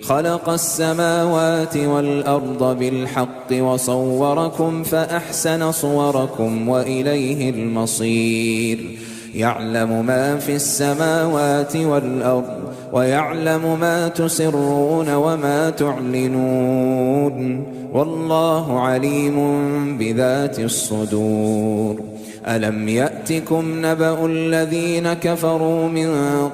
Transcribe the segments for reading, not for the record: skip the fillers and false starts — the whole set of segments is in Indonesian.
خلق السماوات والأرض بالحق وصوركم فأحسن صوركم وإليه المصير يعلم ما في السماوات والأرض ويعلم ما تسرون وما تعلنون والله عليم بذات الصدور ألم يأتكم نبأ الذين كفروا من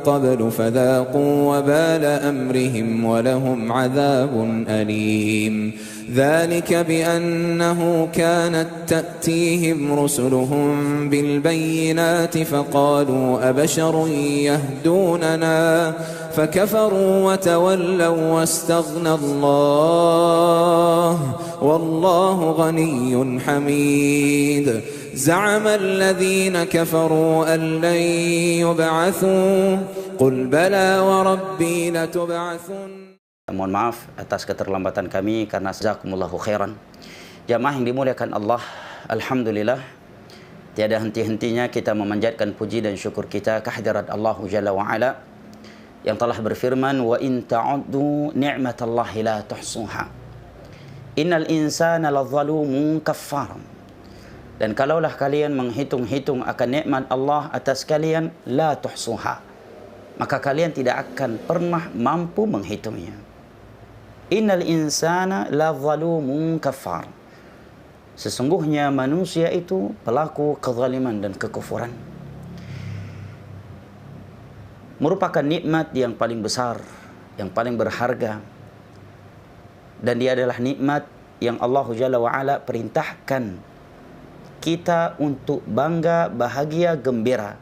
قبل فذاقوا وبال أمرهم ولهم عذاب أليم ذلك بأنه كانت تأتيهم رسلهم بالبينات فقالوا أبشر يهدوننا فكفروا وتولوا واستغنى الله والله غني حميد زعم الذين كفروا أن لن يبعثوا قل بلى وربي لتبعثن. Mohon maaf atas keterlambatan kami karena jazakumullahu khairan. Jamaah yang dimuliakan Allah, alhamdulillah tiada henti-hentinya kita memanjatkan puji dan syukur kita kehadirat Allah Jalla wa Ala yang telah berfirman, wa in ta'uddu ni'matallahi la tuhsuha innal insana ladzalumun kaffar. Dan kalaulah kalian menghitung-hitung akan nikmat Allah atas kalian, la tuhsuha, maka kalian tidak akan pernah mampu menghitungnya. Innal insana ladzalumun kafar. Sesungguhnya manusia itu pelaku kezaliman dan kekufuran. Merupakan nikmat yang paling besar, yang paling berharga. Dan dia adalah nikmat yang Allah Jalla wa Ala perintahkan kita untuk bangga, bahagia, gembira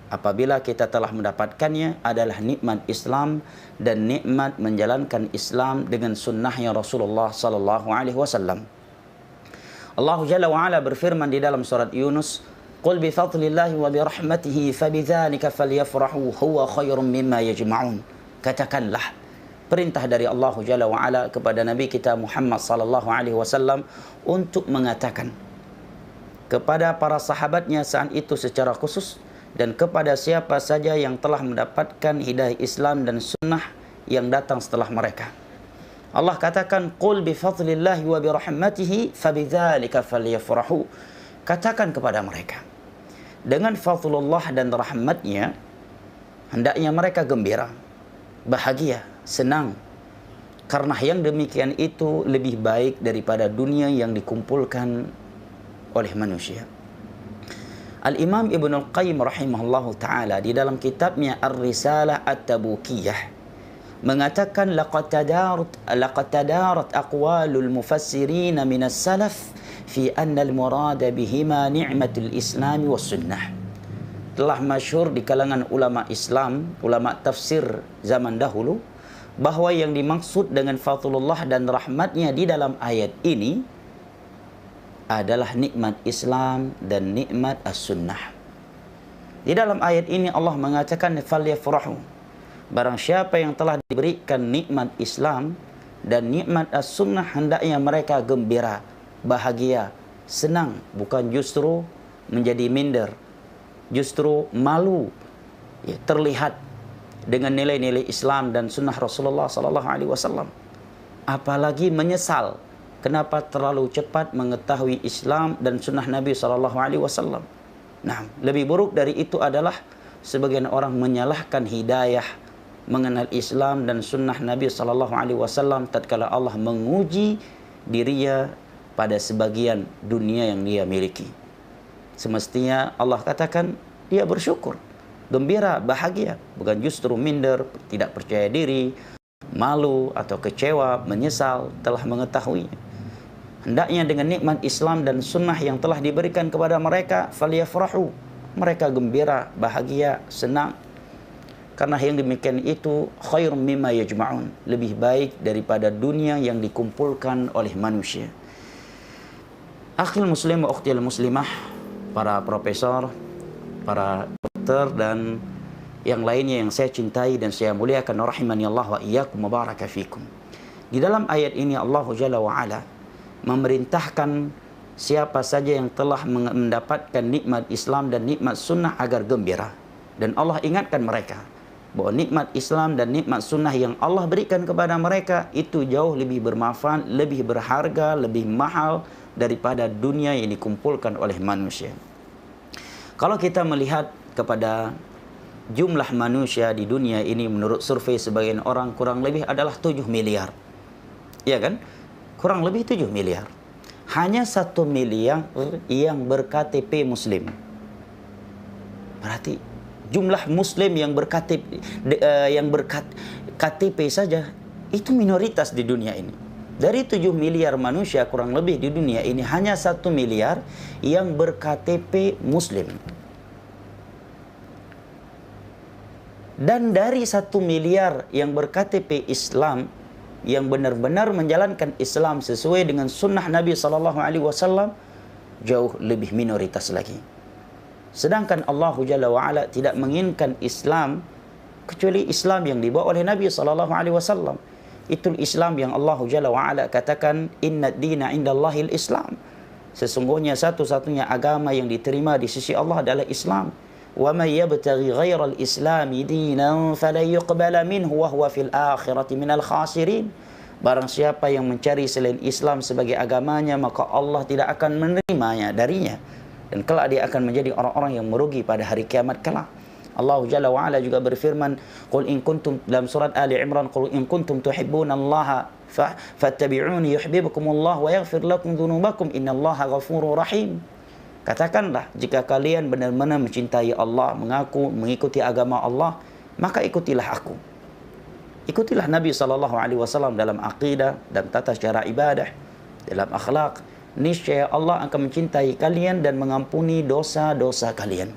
apabila kita telah mendapatkannya adalah nikmat Islam dan nikmat menjalankan Islam dengan sunnahnya Rasulullah sallallahu alaihi wasallam. Allah Jalla wa Ala berfirman di dalam surat Yunus, "Qul bi fadlillahi wa bi rahmatihi fabidzalika falyafrahu huwa khairum mimma yajma'un." Katakanlah, perintah dari Allah Jalla wa Ala kepada Nabi kita Muhammad sallallahu alaihi wasallam untuk mengatakan kepada para sahabatnya saat itu secara khusus dan kepada siapa saja yang telah mendapatkan hidayah Islam dan sunnah yang datang setelah mereka. Allah katakan, "Qul bi fadlillahi wa bi rahmatihi fabidzalika falyafrahu." Katakan kepada mereka, dengan fadlullah dan rahmatnya hendaknya mereka gembira, bahagia, senang, karena yang demikian itu lebih baik daripada dunia yang dikumpulkan oleh manusia. Al-Imam Ibnul Qayyim rahimahullahu ta'ala di dalam kitabnya Ar-Risalah At-Tabukiyah mengatakan laqad tadarat aqwalul mufassirin minas salaf fi anna al-murada bihima ni'matul islam was sunnah. Telah masyhur di kalangan ulama Islam, ulama tafsir zaman dahulu, bahwa yang dimaksud dengan fadlullah dan rahmatnya di dalam ayat ini adalah nikmat Islam dan nikmat as-sunnah. Di dalam ayat ini Allah mengatakan falyafrahu. Barang siapa yang telah diberikan nikmat Islam dan nikmat as-sunnah hendaknya mereka gembira, bahagia, senang, bukan justru menjadi minder, justru malu, ya, terlihat dengan nilai-nilai Islam dan sunnah Rasulullah sallallahu alaihi wasallam. Apalagi menyesal kenapa terlalu cepat mengetahui Islam dan sunnah Nabi SAW. Nah, lebih buruk dari itu adalah sebagian orang menyalahkan hidayah mengenal Islam dan sunnah Nabi SAW tatkala Allah menguji dirinya pada sebagian dunia yang dia miliki. Semestinya Allah katakan dia bersyukur, gembira, bahagia, bukan justru minder, tidak percaya diri, malu atau kecewa, menyesal telah mengetahuinya. Hendaknya dengan nikmat Islam dan sunnah yang telah diberikan kepada mereka, falyafrahu, mereka gembira, bahagia, senang. Karena yang demikian itu khairum mimma yajma'un, lebih baik daripada dunia yang dikumpulkan oleh manusia. Akhil muslim wa ukhtil muslimah, para profesor, para dokter dan yang lainnya yang saya cintai dan saya muliakan, rahimani Allah wa iyyakum wa baraka fikum. Di dalam ayat ini Allah Jalla wa Ala memerintahkan siapa saja yang telah mendapatkan nikmat Islam dan nikmat sunnah agar gembira. Dan Allah ingatkan mereka bahwa nikmat Islam dan nikmat sunnah yang Allah berikan kepada mereka itu jauh lebih bermanfaat, lebih berharga, lebih mahal daripada dunia yang dikumpulkan oleh manusia. Kalau kita melihat kepada jumlah manusia di dunia ini, menurut survei sebagian orang kurang lebih adalah 7 miliar. Ya kan? Kurang lebih 7 miliar. Hanya 1 miliar yang berKTP Muslim. Berarti jumlah Muslim yang berKTP saja itu minoritas di dunia ini. Dari 7 miliar manusia kurang lebih di dunia ini, hanya 1 miliar yang berKTP Muslim. Dan dari 1 miliar yang berKTP Islam, yang benar-benar menjalankan Islam sesuai dengan sunnah Nabi SAW, jauh lebih minoritas lagi. Sedangkan Allah Jalla wa'ala tidak menginginkan Islam kecuali Islam yang dibawa oleh Nabi SAW. Itu Islam yang Allah Jalla wa'ala katakan, inna dina indallahil Islam. Sesungguhnya satu-satunya agama yang diterima di sisi Allah adalah Islam. Wa may yabtaghi ghairal islami dinan fala yuqbala minhu wa huwa fil akhirati minal khasirin. Barang siapa yang mencari selain Islam sebagai agamanya, maka Allah tidak akan menerimanya darinya, dan kelak dia akan menjadi orang-orang yang merugi pada hari kiamat kelak. Allah Jalla wa'ala juga berfirman, qul in kuntum, dalam surat Ali Imran, qul in kuntum tuhibbunallaha fattabi'uni yuhibbukumullah wa yaghfir lakum dhunubakum innallaha ghafurur rahim. Katakanlah, jika kalian benar-benar mencintai Allah, mengaku mengikuti agama Allah, maka ikutilah aku. Ikutilah Nabi SAW dalam akidah dan tata cara ibadah, dalam akhlak. Niscaya Allah akan mencintai kalian dan mengampuni dosa-dosa kalian.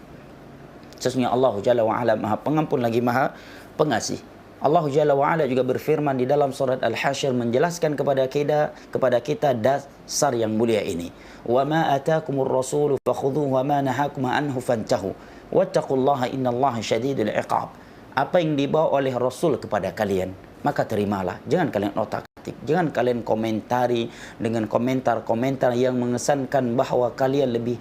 Sesungguhnya Allah Jalla wa'ala Maha Pengampun lagi Maha Pengasih. Allah Jalla wa'ala juga berfirman di dalam surat Al-Hasyr, menjelaskan kepada kita dasar yang mulia ini. Wa ma atakumur rasulu fakhudhuhu wa ma nahakum anhu fantahu wattaqullaha innallaha syadidul iqab. Apa yang dibawa oleh Rasul kepada kalian, maka terimalah. Jangan kalian otak-atik, jangan kalian komentari dengan komentar-komentar yang mengesankan bahwa kalian lebih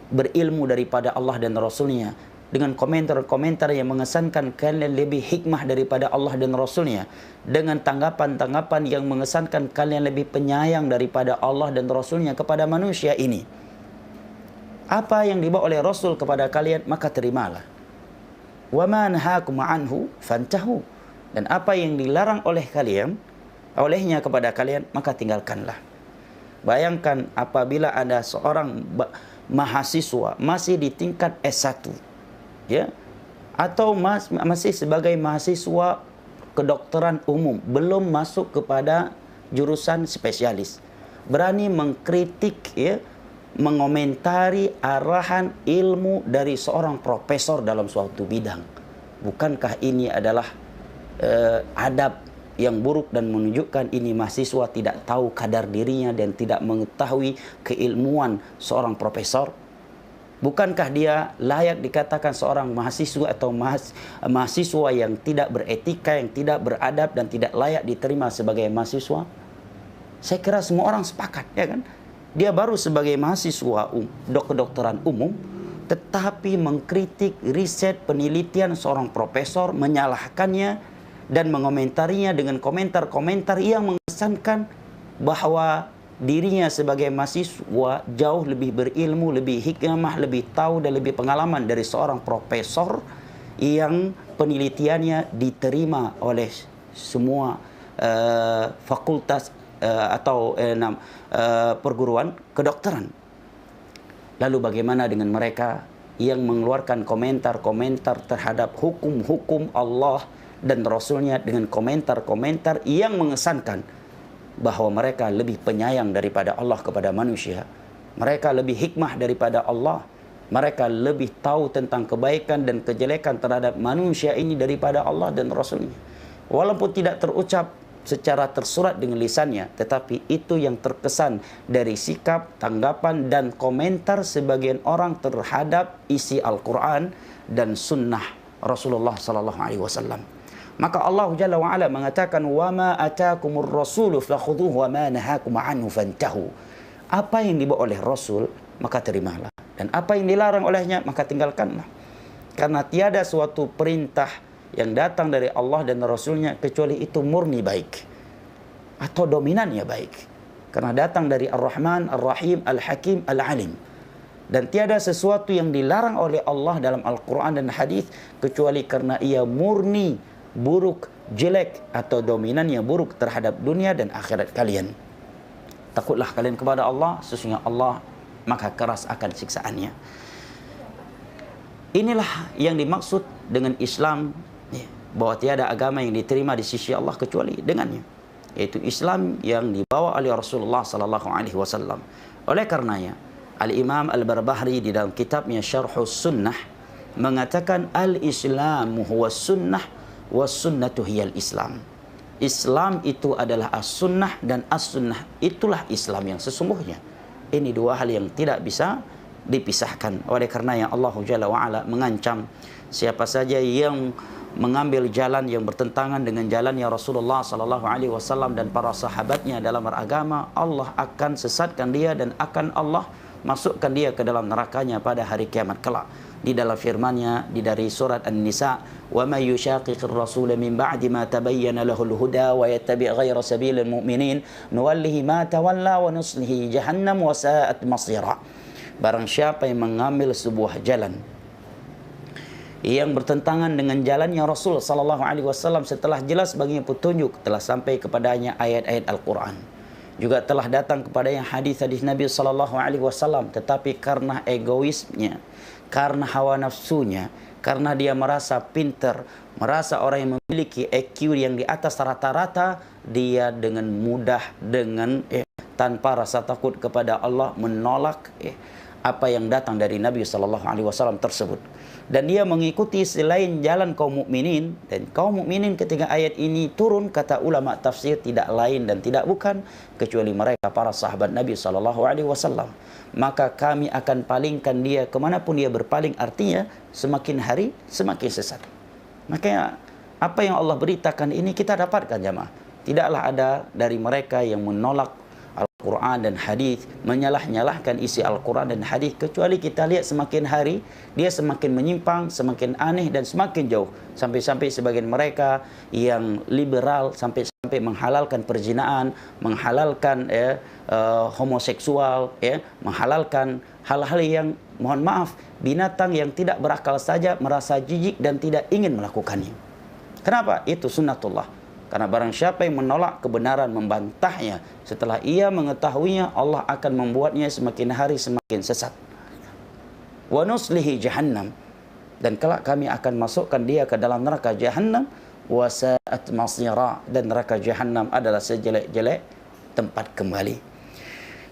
berilmu daripada Allah dan Rasulnya, dengan komentar-komentar yang mengesankan kalian lebih hikmah daripada Allah dan Rasulnya, dengan tanggapan-tanggapan yang mengesankan kalian lebih penyayang daripada Allah dan Rasulnya kepada manusia ini. Apa yang dibawa oleh Rasul kepada kalian, maka terimalah. Wa ma nahakum anhu fantahu. Dan apa yang dilarang olehnya kepada kalian, maka tinggalkanlah. Bayangkan apabila ada seorang mahasiswa masih di tingkat S1, ya, atau masih sebagai mahasiswa kedokteran umum, belum masuk kepada jurusan spesialis, berani mengkritik, ya, mengomentari arahan ilmu dari seorang profesor dalam suatu bidang. Bukankah ini adalah adab yang buruk dan menunjukkan ini mahasiswa tidak tahu kadar dirinya dan tidak mengetahui keilmuan seorang profesor? Bukankah dia layak dikatakan seorang mahasiswa atau mahasiswa yang tidak beretika, yang tidak beradab dan tidak layak diterima sebagai mahasiswa? Saya kira semua orang sepakat, ya kan? Dia baru sebagai mahasiswa kedokteran umum, tetapi mengkritik riset penelitian seorang profesor, menyalahkannya dan mengomentarinya dengan komentar-komentar yang mengesankan bahwa dirinya sebagai mahasiswa jauh lebih berilmu, lebih hikmah, lebih tahu dan lebih pengalaman dari seorang profesor yang penelitiannya diterima oleh semua fakultas atau perguruan kedokteran. Lalu bagaimana dengan mereka yang mengeluarkan komentar-komentar terhadap hukum-hukum Allah dan Rasulnya dengan komentar-komentar yang mengesankan bahwa mereka lebih penyayang daripada Allah kepada manusia, mereka lebih hikmah daripada Allah, mereka lebih tahu tentang kebaikan dan kejelekan terhadap manusia ini daripada Allah dan Rasulnya. Walaupun tidak terucap secara tersurat dengan lisannya, tetapi itu yang terkesan dari sikap, tanggapan dan komentar sebagian orang terhadap isi Al-Quran dan sunnah Rasulullah SAW. Maka Allah Jalla wa'ala mengatakan, wa ma atakumur rasulu fakhudhuhu wa ma nahakum anhu fantahu. Apa yang dibawa oleh Rasul, maka terimalah, dan apa yang dilarang olehnya, maka tinggalkanlah. Karena tiada suatu perintah yang datang dari Allah dan Rasulnya kecuali itu murni baik atau dominannya baik, karena datang dari Ar-Rahman, Ar-Rahim, Al-Hakim, Al-Alim. Dan tiada sesuatu yang dilarang oleh Allah dalam Al-Quran dan hadis kecuali karena ia murni buruk, jelek atau dominannya buruk terhadap dunia dan akhirat kalian. Takutlah kalian kepada Allah, sesungguhnya Allah maka keras akan siksaannya. Inilah yang dimaksud dengan Islam, bahwa tiada agama yang diterima di sisi Allah kecuali dengannya, yaitu Islam yang dibawa oleh Rasulullah sallallahu alaihi wasallam. Oleh karenanya, Al-Imam Al-Barbahari di dalam kitabnya Syarhus Sunnah mengatakan al-Islamu huwa sunnah was sunnatu hiyal Islam. Islam itu adalah as-sunnah dan as-sunnah itulah Islam yang sesungguhnya. Ini dua hal yang tidak bisa dipisahkan. Oleh karenanya Allah Jalla wa'ala mengancam siapa saja yang mengambil jalan yang bertentangan dengan jalannya Rasulullah sallallahu alaihi wasallam dan para sahabatnya dalam beragama, Allah akan sesatkan dia dan akan Allah masukkan dia ke dalam nerakanya pada hari kiamat kelak. Di dalam firman-Nya dari surat An-Nisa, "Wa may yushaqiqir rasula min ba'di ma tabayyana lahul huda wa yattabi' ghayra sabilil mu'minin nuwallihi ma tawalla wa nuslihi jahannam wa sa'at masira." Barang siapa yang mengambil sebuah jalan yang bertentangan dengan jalannya Rasul sallallahu alaihi wasallam setelah jelas baginya petunjuk, telah sampai kepadanya ayat-ayat Al-Quran, juga telah datang kepadanya hadis-hadis Nabi sallallahu alaihi wasallam, tetapi karena egoisnya, karena hawa nafsunya, karena dia merasa pintar, merasa orang yang memiliki EQ yang di atas rata-rata, dia dengan mudah, dengan tanpa rasa takut kepada Allah menolak apa yang datang dari Nabi sallallahu alaihi wasallam tersebut. Dan dia mengikuti selain jalan kaum mukminin, dan kaum mukminin ketika ayat ini turun, kata ulama tafsir, tidak lain dan tidak bukan kecuali mereka para sahabat Nabi sallallahu alaihi wasallam. Maka kami akan palingkan dia kemanapun dia berpaling, artinya semakin hari semakin sesat. Makanya apa yang Allah beritakan ini kita dapatkan jamaah. Tidaklah ada dari mereka yang menolak Al-Quran dan hadis, menyalah-nyalahkan isi Al-Quran dan hadis, kecuali kita lihat semakin hari dia semakin menyimpang, semakin aneh dan semakin jauh, sampai-sampai sebagian mereka yang liberal sampai menghalalkan perzinaan, menghalalkan homoseksual, menghalalkan hal-hal yang mohon maaf binatang yang tidak berakal saja merasa jijik dan tidak ingin melakukannya. Kenapa? Itu sunnatullah. Karena barang siapa yang menolak kebenaran, membantahnya, setelah ia mengetahuinya, Allah akan membuatnya semakin hari semakin sesat. Wa nuslihi jahannam, dan kelak kami akan masukkan dia ke dalam neraka jahannam. Wa sa'at masira, dan neraka jahannam adalah sejelek-jelek tempat kembali.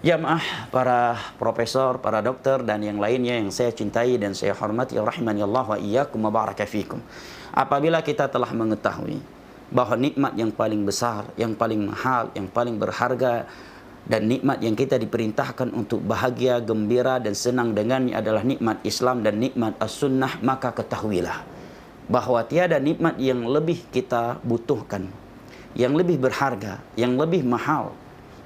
Jamaah, para profesor, para dokter dan yang lainnya yang saya cintai dan saya hormati, rahimani Allah wa iyyakum wa baraka fikum. Apabila kita telah mengetahui bahwa nikmat yang paling besar, yang paling mahal, yang paling berharga, dan nikmat yang kita diperintahkan untuk bahagia, gembira dan senang dengannya adalah nikmat Islam dan nikmat as-sunnah, maka ketahuilah bahwa tiada nikmat yang lebih kita butuhkan, yang lebih berharga, yang lebih mahal,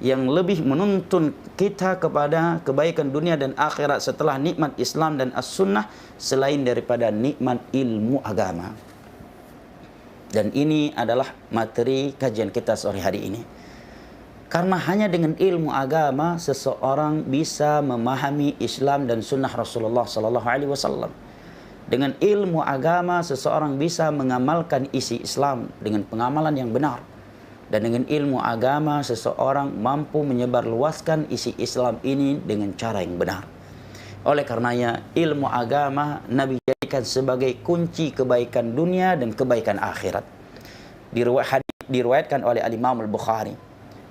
yang lebih menuntun kita kepada kebaikan dunia dan akhirat setelah nikmat Islam dan as-sunnah selain daripada nikmat ilmu agama. Dan ini adalah materi kajian kita sore hari ini. Karena hanya dengan ilmu agama seseorang bisa memahami Islam dan sunnah Rasulullah sallallahu alaihi wasallam. Dengan ilmu agama seseorang bisa mengamalkan isi Islam dengan pengamalan yang benar. Dan dengan ilmu agama seseorang mampu menyebarluaskan isi Islam ini dengan cara yang benar. Oleh karenanya ilmu agama Nabi jadikan sebagai kunci kebaikan dunia dan kebaikan akhirat. Diriwayatkan oleh Al-Imam Al-Bukhari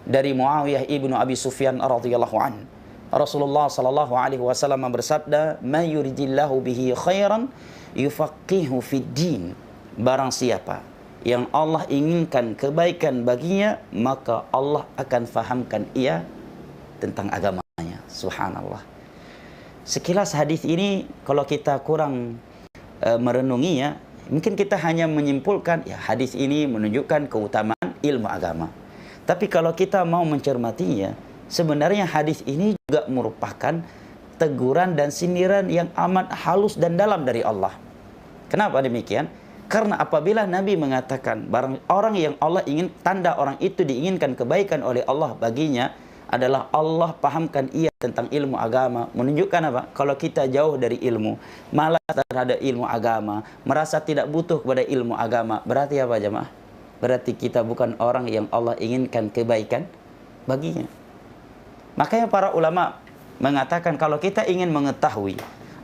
dari Muawiyah ibnu Abi Sufyan radhiyallahu an, Rasulullah sallallahu alaihi wasallam bersabda, "Man yuridillahu bihi khairan yufaqihu fid din." Barang siapa yang Allah inginkan kebaikan baginya, maka Allah akan fahamkan ia tentang agamanya. Subhanallah. Sekilas hadis ini kalau kita kurang merenunginya, mungkin kita hanya menyimpulkan ya hadis ini menunjukkan keutamaan ilmu agama. Tapi kalau kita mau mencermatinya, sebenarnya hadis ini juga merupakan teguran dan sindiran yang amat halus dan dalam dari Allah. Kenapa demikian? Karena apabila Nabi mengatakan barang orang yang Allah ingin, tanda orang itu diinginkan kebaikan oleh Allah baginya adalah Allah pahamkan ia tentang ilmu agama. Menunjukkan apa? Kalau kita jauh dari ilmu, malas terhadap ilmu agama, merasa tidak butuh kepada ilmu agama, berarti apa jemaah? Berarti kita bukan orang yang Allah inginkan kebaikan baginya. Makanya para ulama mengatakan kalau kita ingin mengetahui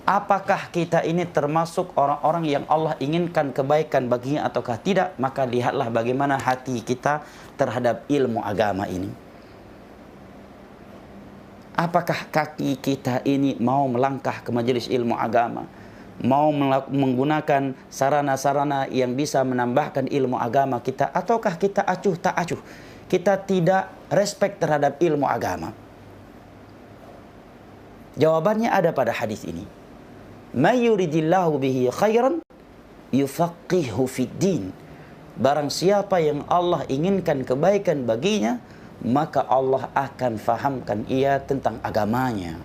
apakah kita ini termasuk orang-orang yang Allah inginkan kebaikan baginya ataukah tidak, maka lihatlah bagaimana hati kita terhadap ilmu agama ini. Apakah kaki kita ini mau melangkah ke majelis ilmu agama, mau menggunakan sarana-sarana yang bisa menambahkan ilmu agama kita, ataukah kita acuh tak acuh, kita tidak respect terhadap ilmu agama? Jawabannya ada pada hadis ini. May yuridillahu bihi khairan yufaqihu fid din. Barang siapa yang Allah inginkan kebaikan baginya, maka Allah akan fahamkan ia tentang agamanya.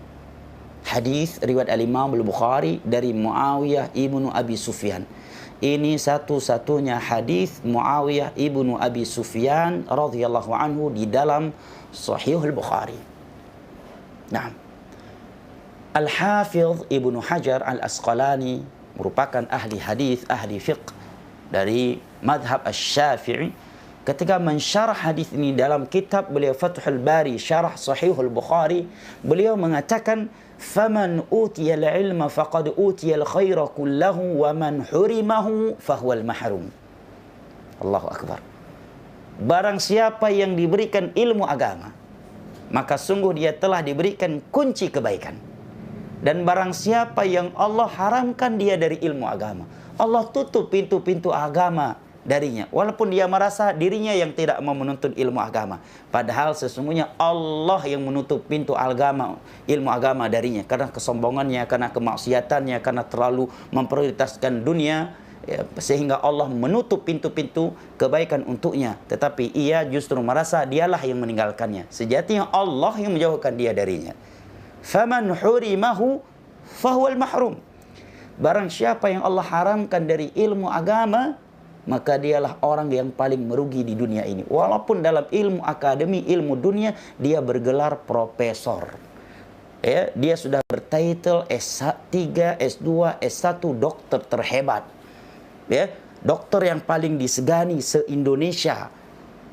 Hadis riwayat al-Imam al-Bukhari dari Muawiyah ibnu Abi Sufyan. Ini satu-satunya hadis Muawiyah ibnu Abi Sufyan radhiyallahu anhu di dalam Sahih al-Bukhari. Nah, Al-Hafidh Ibnu Hajar Al-Asqalani merupakan ahli hadis, ahli fiqh dari madhab Asy-Syafi'i. Ketika mensyarah hadis ini dalam kitab beliau Fathul Bari, syarah Sahihul Bukhari, beliau mengatakan, "Faman utiyal ilma faqad utiyal khaira kullahu wa man hurimahu fahuwal mahrum." Allahu Akbar. Barang siapa yang diberikan ilmu agama, maka sungguh dia telah diberikan kunci kebaikan. Dan barang siapa yang Allah haramkan dia dari ilmu agama, Allah tutup pintu-pintu agama darinya. Walaupun dia merasa dirinya yang tidak mau menuntut ilmu agama, padahal sesungguhnya Allah yang menutup pintu agama, ilmu agama darinya. Karena kesombongannya, karena kemaksiatannya, karena terlalu memprioritaskan dunia, ya, sehingga Allah menutup pintu-pintu kebaikan untuknya. Tetapi ia justru merasa dialah yang meninggalkannya. Sejatinya Allah yang menjauhkan dia darinya. Faman hurimahu fahuwal mahrum. Barang siapa yang Allah haramkan dari ilmu agama, maka dialah orang yang paling merugi di dunia ini. Walaupun dalam ilmu akademi, ilmu dunia, dia bergelar profesor. Ya, dia sudah bertitel S3, S2, S1, dokter terhebat. Ya, dokter yang paling disegani se-Indonesia,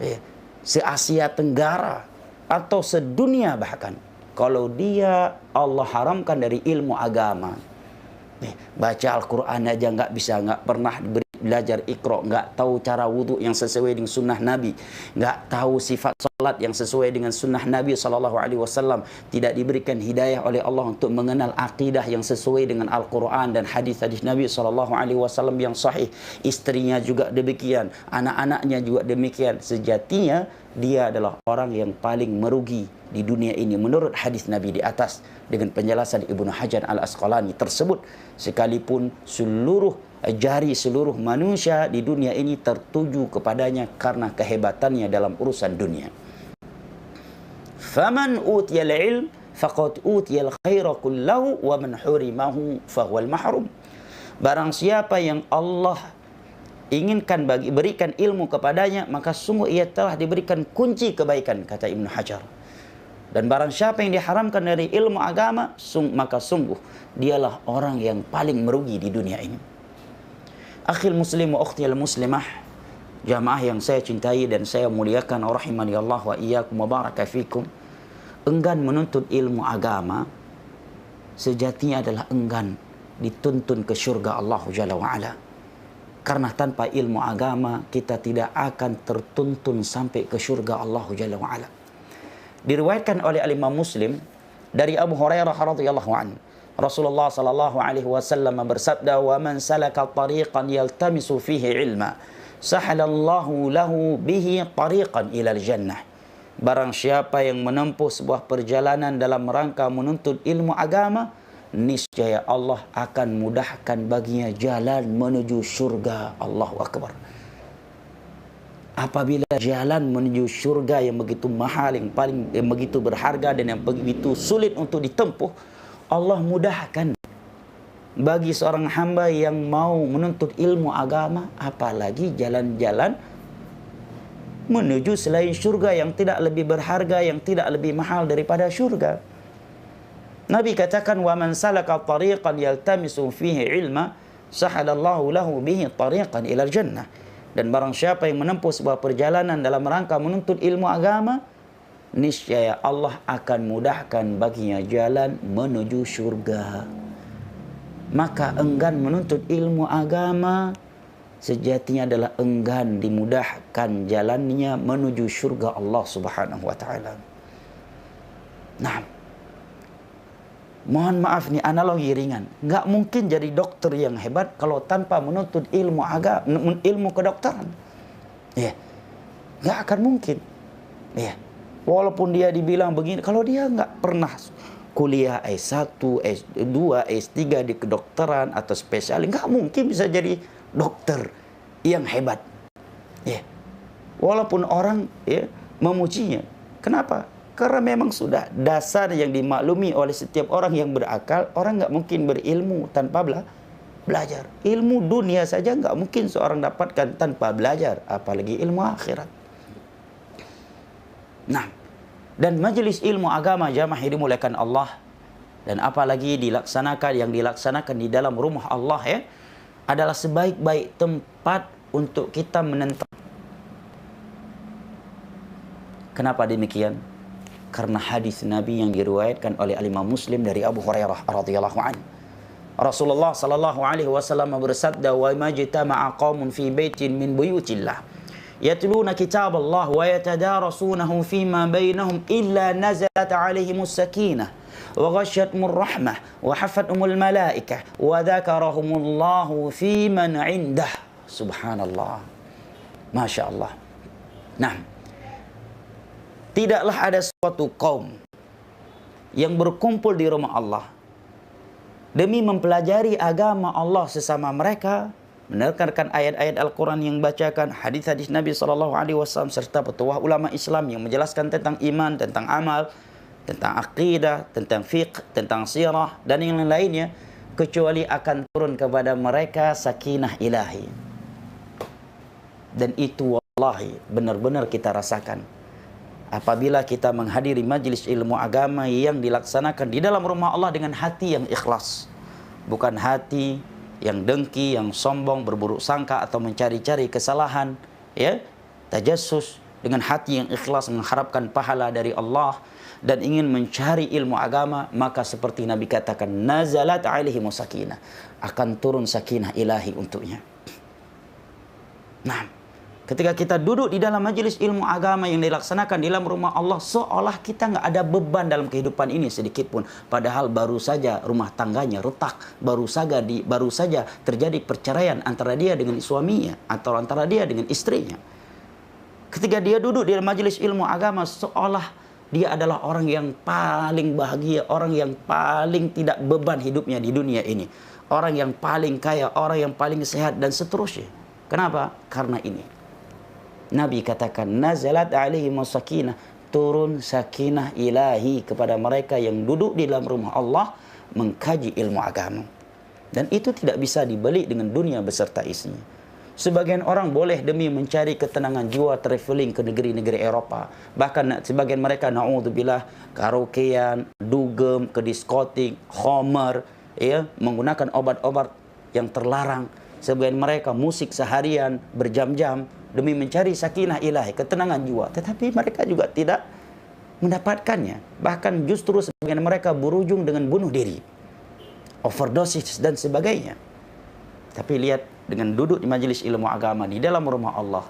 ya, se-Asia Tenggara, atau sedunia bahkan. Kalau dia Allah haramkan dari ilmu agama, baca Al-Quran aja nggak bisa, nggak pernah belajar Iqra, nggak tahu cara wudhu yang sesuai dengan sunnah Nabi, nggak tahu sifat salat yang sesuai dengan sunnah Nabi SAW, tidak diberikan hidayah oleh Allah untuk mengenal akidah yang sesuai dengan Al-Quran dan hadis-hadis Nabi SAW yang sahih. Istrinya juga demikian, anak-anaknya juga demikian. Sejatinya dia adalah orang yang paling merugi di dunia ini menurut hadis Nabi di atas dengan penjelasan Ibnu Hajar Al-Asqalani tersebut. Sekalipun seluruh jari seluruh manusia di dunia ini tertuju kepadanya karena kehebatannya dalam urusan dunia. Faman utiyal ilm faqad utiyal khaira kullahu wa man hurimahu fahuwal mahrum. Barang siapa yang Allah inginkan berikan ilmu kepadanya, maka sungguh ia telah diberikan kunci kebaikan, kata Ibnu Hajar. Dan barang siapa yang diharamkan dari ilmu agama, maka sungguh dialah orang yang paling merugi di dunia ini. Akhil muslim wa ukhtiyal muslimah, jamaah yang saya cintai dan saya muliakan, rahimani Allah wa iyyakum wa baraka fikum. Enggan menuntut ilmu agama sejatinya adalah enggan dituntun ke syurga Allah Jalla wa Ala. Karena tanpa ilmu agama kita tidak akan tertuntun sampai ke syurga Allah Jalla wa Ala. Diriwayatkan oleh Imam Muslim dari Abu Hurairah radhiyallahu anhu, Rasulullah sallallahu alaihi wasallam bersabda, "Wa man salaka tariqan yaltamisu fihi ilma, sahalallahu lahu bihi tariqan ilal jannah." Barang siapa yang menempuh sebuah perjalanan dalam rangka menuntut ilmu agama, niscaya Allah akan mudahkan baginya jalan menuju surga. Allahu Akbar. Apabila jalan menuju surga yang begitu mahal, yang begitu berharga dan yang begitu sulit untuk ditempuh, Allah mudahkan. bagi seorang hamba yang mau menuntut ilmu agama, apalagi jalan-jalan menuju selain syurga yang tidak lebih berharga, yang tidak lebih mahal daripada syurga. Nabi katakan, wa man salaka tariqan yaltamisu fihi ilma sahalallahu lahu bihi tariqan ila jannah. Dan barang siapa yang menempuh sebuah perjalanan dalam rangka menuntut ilmu agama, niscaya Allah akan mudahkan baginya jalan menuju syurga. Maka enggan menuntut ilmu agama sejatinya adalah enggan dimudahkan jalannya menuju syurga Allah Subhanahu wa taala. Nah, mohon maaf nih analogi ringan. Nggak mungkin jadi dokter yang hebat kalau tanpa menuntut ilmu agama, ilmu kedokteran. Ya, nggak akan mungkin. Ya, walaupun dia dibilang begini, kalau dia nggak pernah kuliah S1, S2, S3 di kedokteran atau spesialis, nggak mungkin bisa jadi dokter yang hebat. Ya, walaupun orang memujinya. Kenapa? Karena memang sudah dasar yang dimaklumi oleh setiap orang yang berakal, orang nggak mungkin berilmu tanpa belajar. Ilmu dunia saja nggak mungkin seorang dapatkan tanpa belajar, apalagi ilmu akhirat. Nah, dan majelis ilmu agama jamaah yang dimuliakan Allah, dan apalagi yang dilaksanakan di dalam rumah Allah adalah sebaik-baik tempat untuk kita menentang. Kenapa demikian? Karena hadis Nabi yang diriwayatkan oleh Imam Muslim dari Abu Hurairah radhiyallahu anhu. Rasulullah sallallahu alaihi wasallam bersabda, "Wa majtama'a qaumun fi baitin min buyutillah yatluna kitaballah wa yatadarasunahu fima bainahum illa nazalat 'alaihimus sakinah wa ghasyiyatuhumur rahmah wa hafathumul malaikah wa dzakarahumullahu fi man 'indah." Subhanallah. Masya Allah. Nah, tidaklah ada suatu kaum yang berkumpul di rumah Allah demi mempelajari agama Allah sesama mereka, mendengarkan ayat-ayat Al-Quran yang bacakan, hadis-hadis Nabi SAW, serta petuah ulama Islam yang menjelaskan tentang iman, tentang amal, tentang akidah, tentang fiqh, tentang sirah, dan yang lainnya, kecuali akan turun kepada mereka sakinah ilahi. Dan itu wallahi benar-benar kita rasakan apabila kita menghadiri majlis ilmu agama yang dilaksanakan di dalam rumah Allah dengan hati yang ikhlas, bukan hati yang dengki, yang sombong, berburuk sangka atau mencari-cari kesalahan, tajassus, dengan hati yang ikhlas mengharapkan pahala dari Allah dan ingin mencari ilmu agama, maka seperti Nabi katakan, nazalat alaihimus sakinah, akan turun sakinah ilahi untuknya. Nah, ketika kita duduk di dalam majelis ilmu agama yang dilaksanakan di dalam rumah Allah, seolah kita nggak ada beban dalam kehidupan ini sedikit pun. Padahal baru saja rumah tangganya retak, baru saja terjadi perceraian antara dia dengan suaminya atau antara dia dengan istrinya. Ketika dia duduk di dalam majelis ilmu agama, seolah dia adalah orang yang paling bahagia, orang yang paling tidak beban hidupnya di dunia ini, orang yang paling kaya, orang yang paling sehat, dan seterusnya. Kenapa? Karena ini Nabi katakan, nazalat alaihimus sakinah, turun sakinah ilahi kepada mereka yang duduk di dalam rumah Allah mengkaji ilmu agama. Dan itu tidak bisa dibeli dengan dunia beserta isinya. Sebagian orang boleh demi mencari ketenangan jiwa traveling ke negeri-negeri Eropa. Bahkan sebagian mereka, na'udzubillah, karaokean, dugem, ke diskotik, khamar, menggunakan obat-obat yang terlarang. Sebagian mereka musik seharian, berjam-jam, demi mencari sakinah ilahi, ketenangan jiwa. Tetapi mereka juga tidak mendapatkannya. Bahkan justru sebagian mereka berujung dengan bunuh diri, overdosis dan sebagainya. Tapi lihat, dengan duduk di majelis ilmu agama di dalam rumah Allah,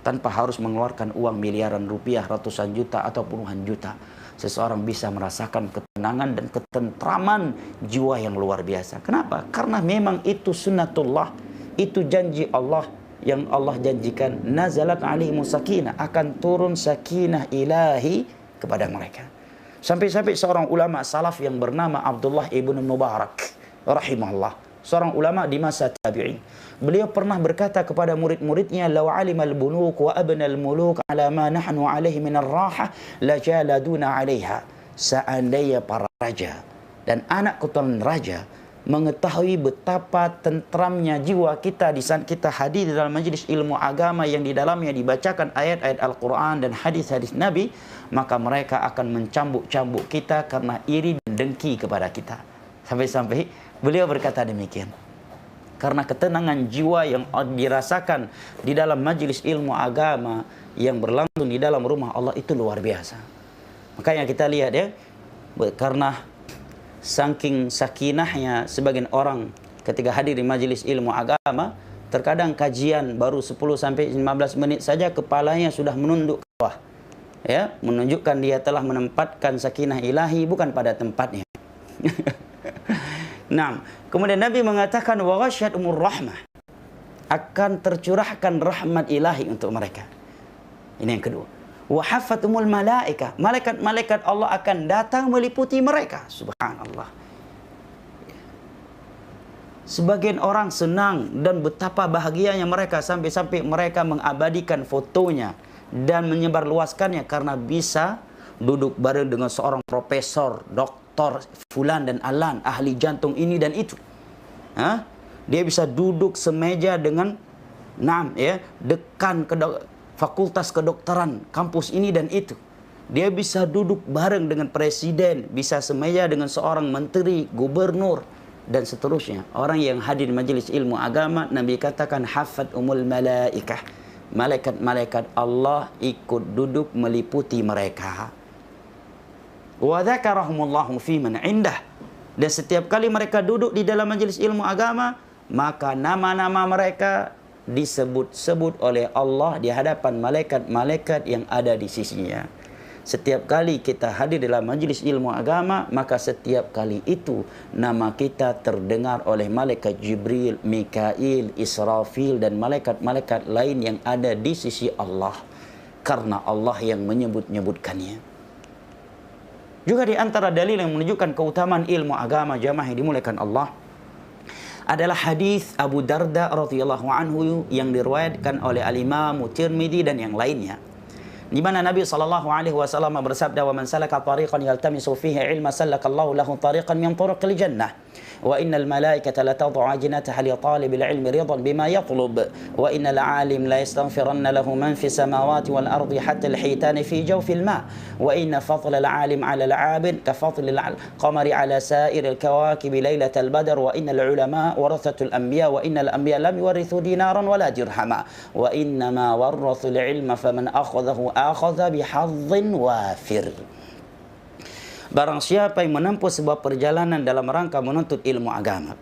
tanpa harus mengeluarkan uang miliaran rupiah, ratusan juta atau puluhan juta, seseorang bisa merasakan ketenangan dan ketentraman jiwa yang luar biasa. Kenapa? Karena memang itu sunnatullah, itu janji Allah yang Allah janjikan, nazalat alaihimus sakinah, akan turun sakinah ilahi kepada mereka. Sampai-sampai seorang ulama salaf yang bernama Abdullah ibn Mubarak rahimahullah, seorang ulama di masa tabi'in, beliau pernah berkata kepada murid-muridnya, law alimal buluk wa abnal muluk ala ma nahnu alaihi minar raha la jaladuna alaiha. Seandainya para raja dan anak keturunan raja mengetahui betapa tentramnya jiwa kita di saat kita hadir di dalam majlis ilmu agama yang di dalamnya dibacakan ayat-ayat Al-Quran dan hadis-hadis Nabi, maka mereka akan mencambuk-cambuk kita karena iri dan dengki kepada kita. Sampai-sampai beliau berkata demikian. Karena ketenangan jiwa yang dirasakan di dalam majlis ilmu agama yang berlangsung di dalam rumah Allah itu luar biasa. Makanya kita lihat ya, karena saking sakinahnya sebagian orang ketika hadir di majelis ilmu agama, terkadang kajian baru 10 sampai 15 menit saja kepalanya sudah menunduk ke bawah. Ya, menunjukkan dia telah menempatkan sakinah ilahi bukan pada tempatnya. Nah, kemudian Nabi mengatakan wa ghasyiyatuhumur rahmah, akan tercurahkan rahmat ilahi untuk mereka. Ini yang kedua. Wa haffatumul malaikah, malaikat-malaikat Allah akan datang meliputi mereka. Subhanallah. Sebagian orang senang dan betapa bahagianya mereka sampai-sampai mereka mengabadikan fotonya dan menyebarluaskannya karena bisa duduk bareng dengan seorang profesor, doktor fulan dan alan, ahli jantung ini dan itu. Dia bisa duduk semeja dengan dekan fakultas kedokteran kampus ini dan itu. Dia bisa duduk bareng dengan presiden, bisa semeja dengan seorang menteri, gubernur, dan seterusnya. Orang yang hadir di majelis ilmu agama, Nabi katakan hafat umul malaikah, malaikat-malaikat Allah ikut duduk meliputi mereka. Wa dzakarahumullahu fi man indah, dan setiap kali mereka duduk di dalam majelis ilmu agama, maka nama-nama mereka disebut-sebut oleh Allah di hadapan malaikat-malaikat yang ada di sisinya. Setiap kali kita hadir dalam majlis ilmu agama, maka setiap kali itu nama kita terdengar oleh malaikat Jibril, Mikail, Israfil dan malaikat-malaikat lain yang ada di sisi Allah, karena Allah yang menyebut-nyebutkannya. Juga di antara dalil yang menunjukkan keutamaan ilmu agama jamaah yang dimuliakan Allah adalah hadis Abu Darda radhiyallahu anhu yang diriwayatkan oleh Al-Imam Tirmidzi dan yang lainnya, di mana Nabi sallallahu alaihi wasallam bersabda, "Wa man salaka tariqan yaltamisu fihi ilma salakallahu lahu tariqan min turuqil jannah. Wa innal malaikata la tad'u ajnataha li talibil ilmi ridan bima yatlub. Wa innal alim la yastaghfiranna lahu man fis samawati wal ardi hatta al-hitan fi jawfil ma. Wa inna fadla al-alim 'ala al-'abid ka fadli al-qamari 'ala sa'iril kawakib lailatal badr. Wa innal ulama warathatul anbiya wa innal anbiya lam yuwarithu dinaran wala dirhama. Wa innama warathul ilma faman akhadhahu akhadha bihadhin wafir." Barang siapa yang menempuh sebuah perjalanan dalam rangka menuntut ilmu agama,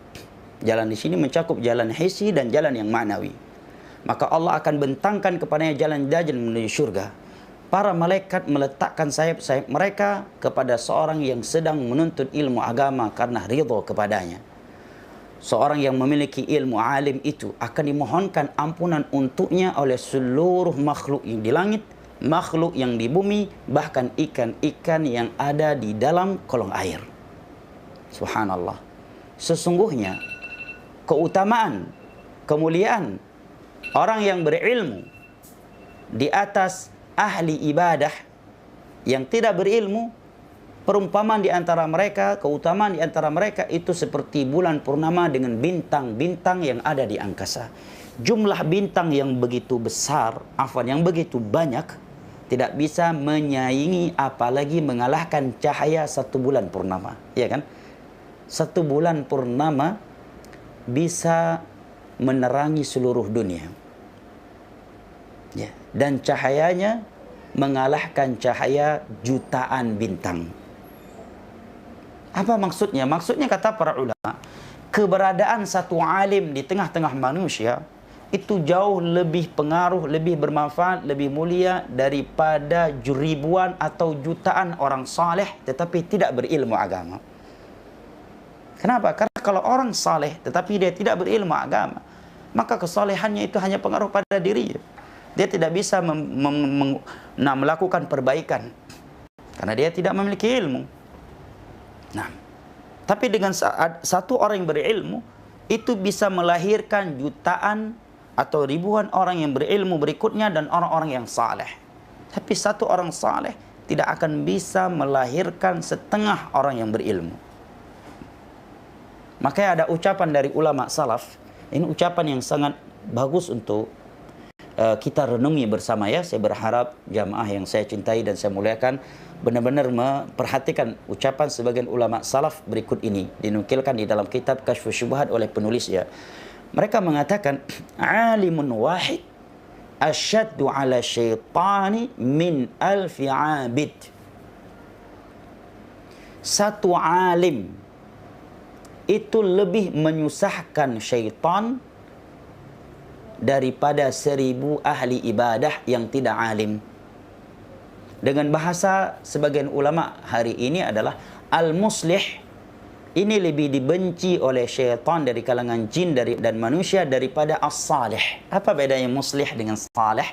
jalan di sini mencakup jalan hissi dan jalan yang ma'nawi, maka Allah akan bentangkan kepadanya jalan dajjal menuju surga. Para malaikat meletakkan sayap-sayap mereka kepada seorang yang sedang menuntut ilmu agama karena ridho kepadanya. Seorang yang memiliki ilmu alim itu akan dimohonkan ampunan untuknya oleh seluruh makhluk yang di langit, makhluk yang di bumi, bahkan ikan-ikan yang ada di dalam kolong air. Subhanallah. Sesungguhnya keutamaan, kemuliaan orang yang berilmu di atas ahli ibadah yang tidak berilmu, perumpamaan di antara mereka, keutamaan di antara mereka itu seperti bulan purnama dengan bintang-bintang yang ada di angkasa. Jumlah bintang yang begitu besar, yang begitu banyak, tidak bisa menyaingi apalagi mengalahkan cahaya satu bulan purnama. Ya kan? Satu bulan purnama bisa menerangi seluruh dunia. Ya. Dan cahayanya mengalahkan cahaya jutaan bintang. Apa maksudnya? Maksudnya kata para ulama, keberadaan satu alim di tengah-tengah manusia itu jauh lebih pengaruh, lebih bermanfaat, lebih mulia daripada ribuan atau jutaan orang saleh tetapi tidak berilmu agama. Kenapa? Karena kalau orang saleh tetapi dia tidak berilmu agama, maka kesalehannya itu hanya pengaruh pada dirinya. Dia tidak bisa melakukan perbaikan karena dia tidak memiliki ilmu. Nah, tapi dengan satu orang yang berilmu itu bisa melahirkan jutaan atau ribuan orang yang berilmu berikutnya dan orang-orang yang saleh. Tapi satu orang saleh tidak akan bisa melahirkan setengah orang yang berilmu. Makanya ada ucapan dari ulama salaf, ini ucapan yang sangat bagus untuk kita renungi bersama ya. Saya berharap jamaah yang saya cintai dan saya muliakan benar-benar memperhatikan ucapan sebagian ulama salaf berikut ini, dinukilkan di dalam kitab Kasyfus Syubhat oleh penulis ya. Mereka mengatakan, alimun wahid asyaddu ala syaitani min alfi abid. Satu alim itu lebih menyusahkan syaitan daripada 1000 ahli ibadah yang tidak alim. Dengan bahasa sebagian ulama hari ini adalah al-muslih ini lebih dibenci oleh syaitan dari kalangan jin dan manusia daripada as-salih. Apa bedanya muslih dengan salih?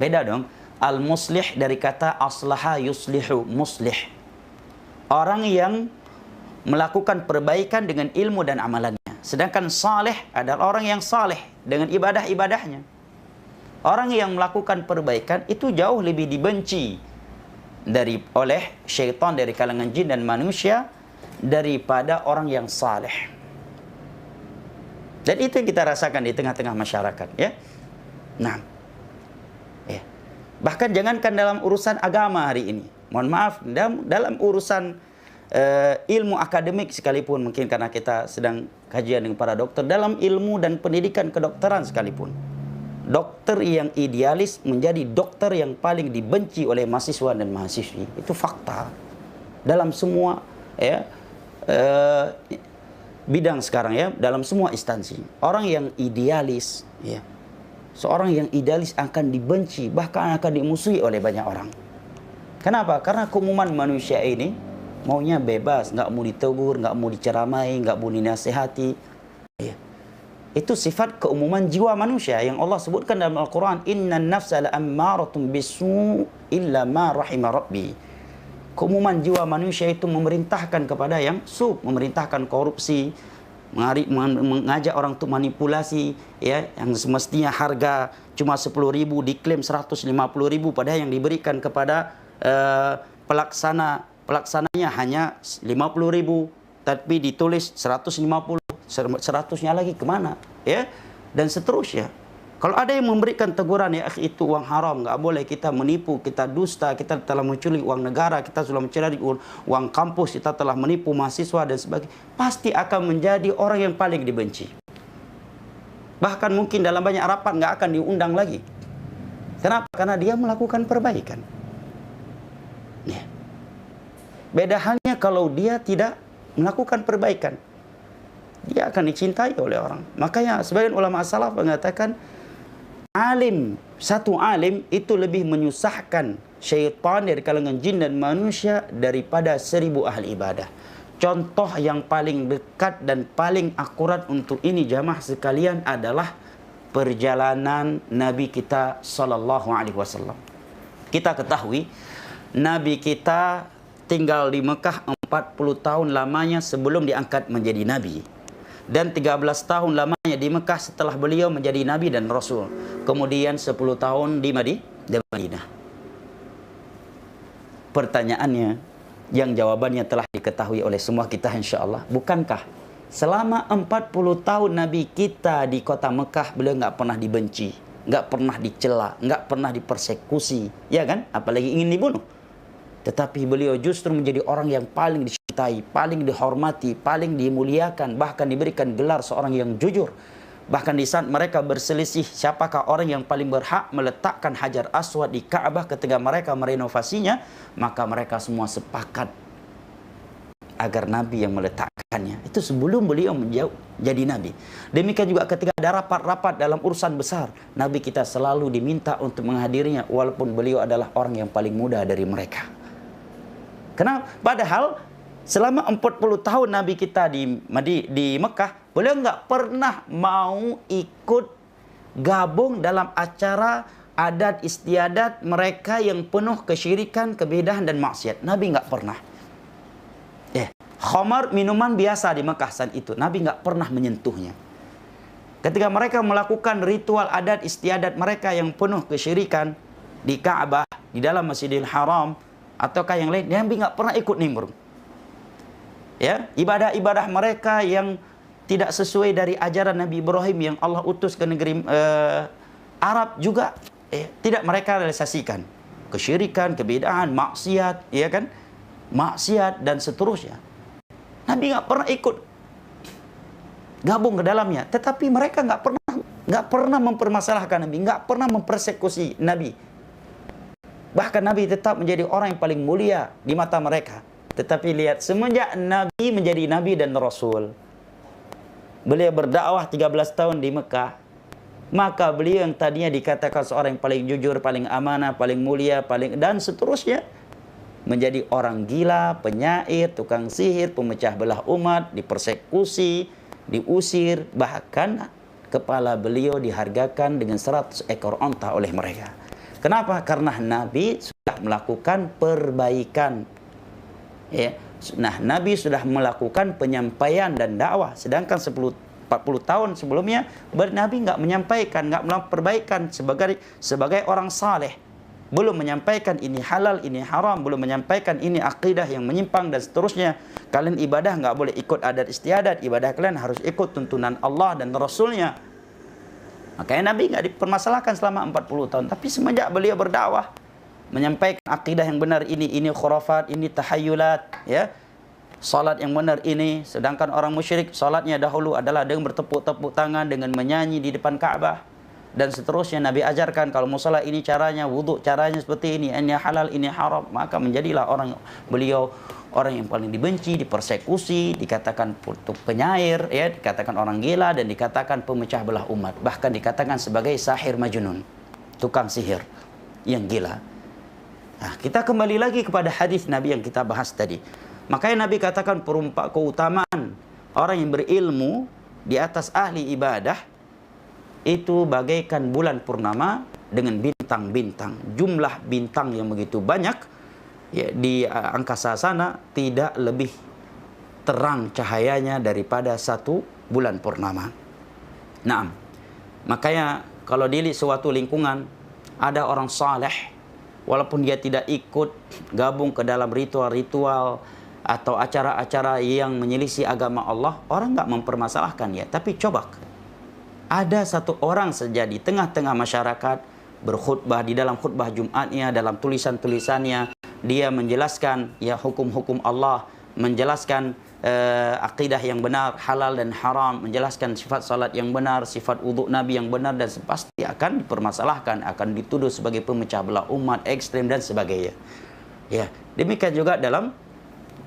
Beda dong. Al-muslih dari kata aslaha yuslihu, muslih. Orang yang melakukan perbaikan dengan ilmu dan amalannya. Sedangkan salih adalah orang yang salih dengan ibadah-ibadahnya. Orang yang melakukan perbaikan itu jauh lebih dibenci oleh syaitan dari kalangan jin dan manusia daripada orang yang saleh. Dan itu yang kita rasakan di tengah-tengah masyarakat ya. Nah, ya. Bahkan jangankan dalam urusan agama hari ini, mohon maaf, dalam urusan ilmu akademik sekalipun, mungkin karena kita sedang kajian dengan para dokter, dalam ilmu dan pendidikan kedokteran sekalipun, dokter yang idealis menjadi dokter yang paling dibenci oleh mahasiswa dan mahasiswi. Itu fakta dalam semua ya bidang sekarang ya, dalam semua instansi. Orang yang idealis ya, seorang yang idealis akan dibenci, bahkan akan dimusuhi oleh banyak orang. Kenapa? Karena keumuman manusia ini maunya bebas, nggak mau ditegur, nggak mau diceramai, nggak mau dinasihati. Ya. Itu sifat keumuman jiwa manusia yang Allah sebutkan dalam Al-Quran. Innan nafsa la'ammaratun bisu' illa ma rahima rabbi. Keumuman jiwa manusia itu memerintahkan kepada yang memerintahkan korupsi, mengajak orang untuk manipulasi, ya, yang semestinya harga cuma 10.000 diklaim 150.000, padahal yang diberikan kepada pelaksananya hanya 50.000, tapi ditulis 150, 100-nya lagi kemana, ya, dan seterusnya. Kalau ada yang memberikan teguran, ya itu uang haram, nggak boleh, kita menipu, kita dusta, kita telah mencuri uang negara, kita sudah mencuri uang kampus, kita telah menipu mahasiswa dan sebagainya, pasti akan menjadi orang yang paling dibenci. Bahkan mungkin dalam banyak rapat nggak akan diundang lagi. Kenapa? Karena dia melakukan perbaikan. Ya. Beda halnya kalau dia tidak melakukan perbaikan, dia akan dicintai oleh orang. Makanya sebagian ulama salaf mengatakan, satu alim itu lebih menyusahkan syaitan dari kalangan jin dan manusia daripada 1000 ahli ibadah. Contoh yang paling dekat dan paling akurat untuk ini jamaah sekalian adalah perjalanan Nabi kita sallallahu alaihi wasallam. Kita ketahui Nabi kita tinggal di Mekah 40 tahun lamanya sebelum diangkat menjadi Nabi. Dan 13 tahun lamanya di Mekah setelah beliau menjadi Nabi dan Rasul. Kemudian 10 tahun di Madinah. Pertanyaannya, yang jawabannya telah diketahui oleh semua kita insyaAllah. Bukankah selama 40 tahun Nabi kita di kota Mekah, beliau nggak pernah dibenci, nggak pernah dicela, nggak pernah dipersekusi, ya kan? Apalagi ingin dibunuh. Tetapi beliau justru menjadi orang yang paling dicintai, paling dihormati, paling dimuliakan, bahkan diberikan gelar seorang yang jujur. Bahkan di saat mereka berselisih siapakah orang yang paling berhak meletakkan Hajar Aswad di Ka'bah ketika mereka merenovasinya, maka mereka semua sepakat agar Nabi yang meletakkannya. Itu sebelum beliau menjadi Nabi. Demikian juga ketika ada rapat-rapat dalam urusan besar, Nabi kita selalu diminta untuk menghadirinya walaupun beliau adalah orang yang paling muda dari mereka. Kenapa? Padahal selama 40 tahun Nabi kita di Mekah, beliau nggak pernah mau ikut gabung dalam acara adat istiadat mereka yang penuh kesyirikan, kebidahan dan maksiat. Nabi nggak pernah. Khamar, minuman biasa di Mekah saat itu, Nabi nggak pernah menyentuhnya. Ketika mereka melakukan ritual adat istiadat mereka yang penuh kesyirikan di Ka'bah, di dalam Masjidil Haram, ataukah yang lain, Nabi nggak pernah ikut nimbrung. Ya, ibadah-ibadah mereka yang tidak sesuai dari ajaran Nabi Ibrahim yang Allah utus ke negeri Arab juga tidak mereka realisasikan. Kesyirikan, kebid'ahan, maksiat, ya kan? Maksiat dan seterusnya. Nabi nggak pernah ikut gabung ke dalamnya, tetapi mereka nggak pernah mempermasalahkan Nabi, nggak pernah mempersekusi Nabi. Bahkan Nabi tetap menjadi orang yang paling mulia di mata mereka. Tetapi lihat, semenjak Nabi menjadi Nabi dan Rasul, beliau berdakwah 13 tahun di Mekah, maka beliau yang tadinya dikatakan seorang yang paling jujur, paling amanah, paling mulia, dan seterusnya, menjadi orang gila, penyair, tukang sihir, pemecah belah umat, dipersekusi, diusir, bahkan kepala beliau dihargakan dengan 100 ekor onta oleh mereka. Kenapa? Karena Nabi sudah melakukan perbaikan. Ya. Nah, Nabi sudah melakukan penyampaian dan dakwah. Sedangkan 40 tahun sebelumnya, Nabi nggak menyampaikan, nggak melakukan perbaikan sebagai orang saleh. Belum menyampaikan ini halal, ini haram. Belum menyampaikan ini akidah yang menyimpang dan seterusnya. Kalian ibadah nggak boleh ikut adat istiadat. Ibadah kalian harus ikut tuntunan Allah dan Rasulnya. Makanya Nabi nggak dipermasalahkan selama 40 tahun. Tapi semenjak beliau berdakwah, menyampaikan akidah yang benar ini khurafat, ini tahayulat, ya. Salat yang benar ini, sedangkan orang musyrik salatnya dahulu adalah dengan bertepuk-tepuk tangan, dengan menyanyi di depan Ka'bah dan seterusnya. Nabi ajarkan kalau mau salat ini caranya, wudhu caranya seperti ini halal, ini haram. Maka menjadilah beliau orang yang paling dibenci, dipersekusi, dikatakan penyair, ya, dikatakan orang gila, dan dikatakan pemecah belah umat. Bahkan dikatakan sebagai sahir majnun, tukang sihir yang gila. Nah, kita kembali lagi kepada hadis Nabi yang kita bahas tadi. Makanya Nabi katakan keutamaan orang yang berilmu di atas ahli ibadah itu bagaikan bulan purnama dengan bintang-bintang. Jumlah bintang yang begitu banyak, ya, di angkasa sana tidak lebih terang cahayanya daripada satu bulan purnama. Nah, makanya kalau di suatu lingkungan ada orang saleh, walaupun dia tidak ikut gabung ke dalam ritual-ritual atau acara-acara yang menyelisih agama Allah, orang nggak mempermasalahkan ya. Tapi coba, ada satu orang saja di tengah-tengah masyarakat berkhutbah, di dalam khutbah Jumatnya, dalam tulisan-tulisannya, dia menjelaskan ya hukum-hukum Allah, menjelaskan akidah yang benar, halal dan haram, menjelaskan sifat salat yang benar, sifat wudhu Nabi yang benar, dan pasti akan dipermasalahkan, akan dituduh sebagai pemecah belah umat, ekstrem dan sebagainya. Ya, demikian juga dalam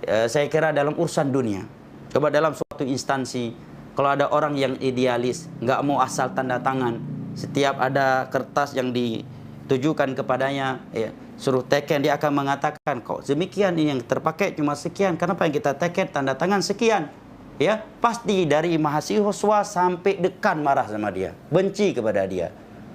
saya kira dalam urusan dunia. Coba dalam suatu instansi, kalau ada orang yang idealis, nggak mau asal tanda tangan, setiap ada kertas yang ditujukan kepadanya, ya, suruh teken, dia akan mengatakan, kok demikian, ini yang terpakai cuma sekian, kenapa yang kita teken tanda tangan sekian? Ya, pasti dari mahasiswa sampai dekan marah sama dia, benci kepada dia.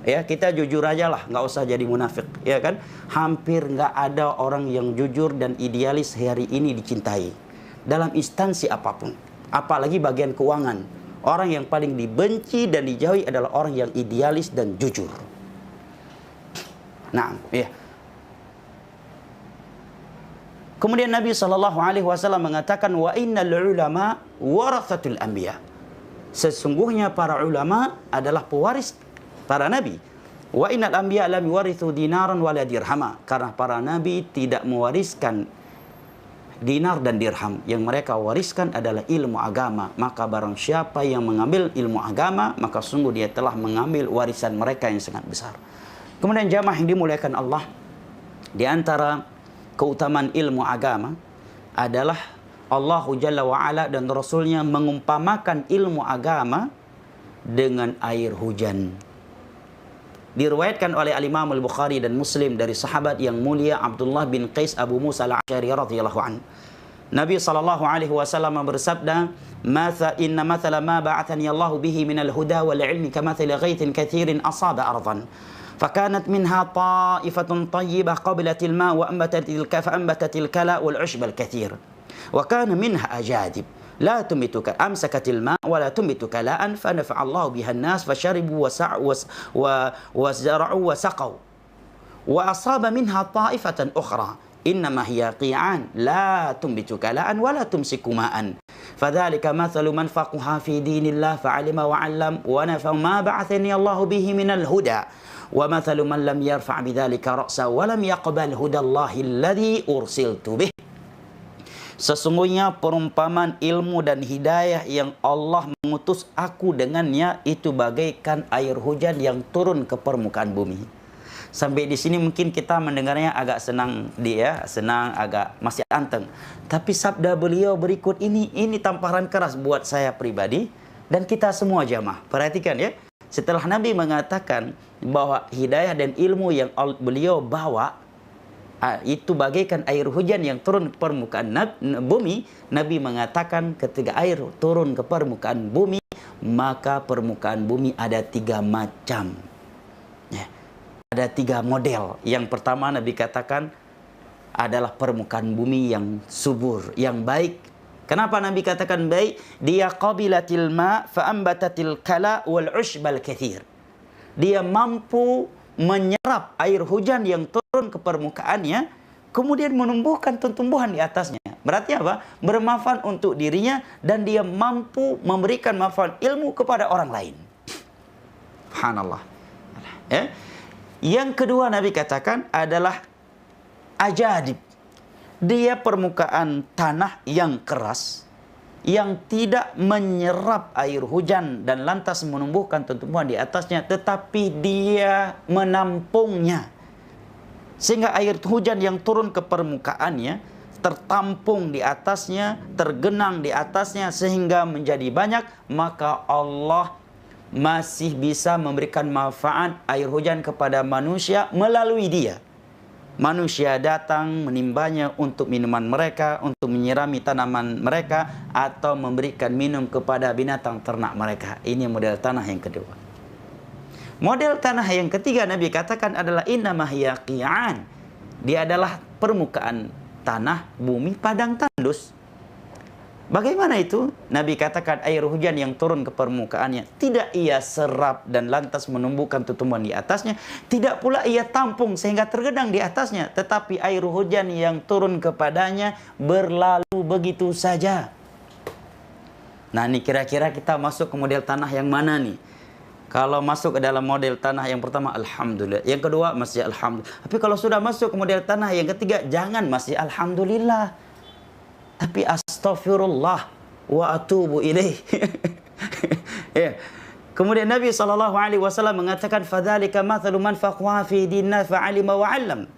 Ya, kita jujur aja lah, nggak usah jadi munafik, ya kan? Hampir nggak ada orang yang jujur dan idealis hari ini dicintai dalam instansi apapun, apalagi bagian keuangan. Orang yang paling dibenci dan dijauhi adalah orang yang idealis dan jujur. Nah, ya. Kemudian Nabi SAW mengatakan, wa innal ulama warathatul anbiya. Sesungguhnya para ulama adalah pewaris para nabi. Wa innal anbiya lam yuwarithu dinaran wala dirhama. Karena para nabi tidak mewariskan dinar dan dirham. Yang mereka wariskan adalah ilmu agama. Maka barang siapa yang mengambil ilmu agama, maka sungguh dia telah mengambil warisan mereka yang sangat besar. Kemudian jamaah yang dimuliakan Allah, di antara keutamaan ilmu agama adalah Allah Jalla wa'ala dan Rasulnya mengumpamakan ilmu agama dengan air hujan. Diriwayatkan oleh Al-Imam Al-Bukhari dan Muslim dari sahabat yang mulia Abdullah bin Qais Abu Musa Al-Asy'ari radhiyallahu anhu. Nabi SAW bersabda, inna mathala ma ba'athani Allah bihi minal huda wal ilmi kamathali ghaithin kathirin asaba ardan. فكانت منها طائفة طيبة قبلت الماء فأنبتت الكلى والعشب الكثير وكان منها أجادب لا تنبت أمسكت الماء ولا تنبت كلاء فنفع الله بها الناس فشربوا وزرعوا وسقوا وأصاب منها طائفة أخرى إنما هي قيعان لا تنبت كلاء ولا تمسك ماء Fadzalika mathalu man faqaha fi dinillah fa'alima wa 'allam wa nafa ma ba'athani Allahu bihi minal huda wa mathalu man lam yarfa' bidzalika ra'sa wa lam yaqbal hudallahi alladzi ursiltu bih. Sesungguhnya perumpamaan ilmu dan hidayah yang Allah mengutus aku dengannya itu bagaikan air hujan yang turun ke permukaan bumi. Sampai di sini mungkin kita mendengarnya agak senang, senang, agak masih anteng. Tapi sabda beliau berikut ini tamparan keras buat saya pribadi dan kita semua jamaah. Perhatikan ya. Setelah Nabi mengatakan bahwa hidayah dan ilmu yang beliau bawa itu bagaikan air hujan yang turun ke permukaan bumi, Nabi mengatakan ketika air turun ke permukaan bumi, maka permukaan bumi ada 3 macam. Ya. Ada 3 model. Yang pertama Nabi katakan adalah permukaan bumi yang subur, yang baik. Kenapa Nabi katakan baik? Dia qabilatil ma fa'ambatatil kala wal ushbal kathir. Dia mampu menyerap air hujan yang turun ke permukaannya, kemudian menumbuhkan tumbuhan di atasnya. Berarti apa? Bermanfaat untuk dirinya dan dia mampu memberikan manfaat ilmu kepada orang lain. Subhanallah. Ya. Yang kedua Nabi katakan adalah ajadib. Dia permukaan tanah yang keras, yang tidak menyerap air hujan dan lantas menumbuhkan tumbuhan di atasnya, tetapi dia menampungnya. Sehingga air hujan yang turun ke permukaannya tertampung di atasnya, tergenang di atasnya sehingga menjadi banyak, maka Allah masih bisa memberikan manfaat air hujan kepada manusia melalui dia. Manusia datang menimbanya untuk minuman mereka, untuk menyirami tanaman mereka, atau memberikan minum kepada binatang ternak mereka. Ini model tanah yang kedua. Model tanah yang ketiga Nabi katakan adalah innamah hiya qi'an. Dia adalah permukaan tanah bumi padang tandus. Bagaimana itu? Nabi katakan air hujan yang turun ke permukaannya tidak ia serap dan lantas menumbuhkan tumbuhan di atasnya, tidak pula ia tampung sehingga tergenang di atasnya, tetapi air hujan yang turun kepadanya berlalu begitu saja. Nah, ini kira-kira kita masuk ke model tanah yang mana nih? Kalau masuk ke dalam model tanah yang pertama, alhamdulillah. Yang kedua, masih alhamdulillah. Tapi kalau sudah masuk ke model tanah yang ketiga, jangan masih alhamdulillah, tapi astaghfirullah wa atubu ilaih. Ya. Kemudian Nabi SAW mengatakan fadzalika mathalu man faqaha fi dinillah fa'alima wa 'allam.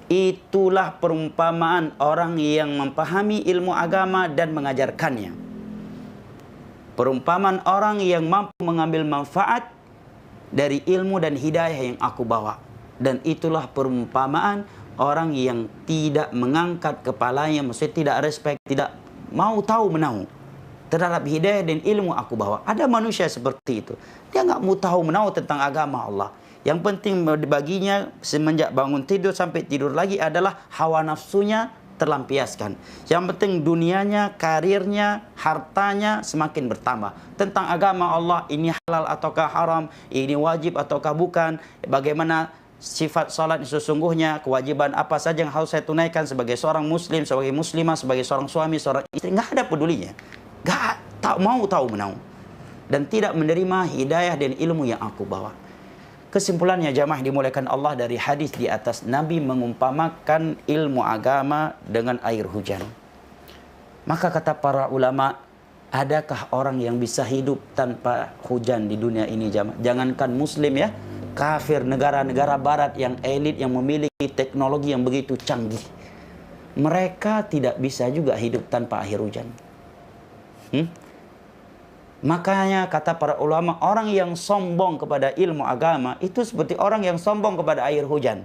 Itulah perumpamaan orang yang memahami ilmu agama dan mengajarkannya. Perumpamaan orang yang mampu mengambil manfaat dari ilmu dan hidayah yang aku bawa. Dan itulah perumpamaan orang yang tidak mengangkat kepalanya, maksudnya tidak respect, tidak mau tahu menahu terhadap hidayah dan ilmu aku bawa. Ada manusia seperti itu. Dia nggak mau tahu menahu tentang agama Allah. Yang penting baginya semenjak bangun tidur sampai tidur lagi adalah hawa nafsunya terlampiaskan. Yang penting dunianya, karirnya, hartanya semakin bertambah. Tentang agama Allah, ini halal ataukah haram, ini wajib ataukah bukan, bagaimana sifat salat sesungguhnya, kewajiban apa saja yang harus saya tunaikan sebagai seorang muslim, sebagai muslimah, sebagai seorang suami, seorang istri. Nggak ada pedulinya. Tak mau tahu menahu. Dan tidak menerima hidayah dan ilmu yang aku bawa. Kesimpulannya jamaah dimuliakan Allah dari hadis di atas, Nabi mengumpamakan ilmu agama dengan air hujan. Maka kata para ulama, adakah orang yang bisa hidup tanpa hujan di dunia ini jamaah? Jangankan muslim ya, kafir, negara-negara barat yang elit, yang memiliki teknologi yang begitu canggih, mereka tidak bisa juga hidup tanpa air hujan. Makanya kata para ulama, orang yang sombong kepada ilmu agama itu seperti orang yang sombong kepada air hujan.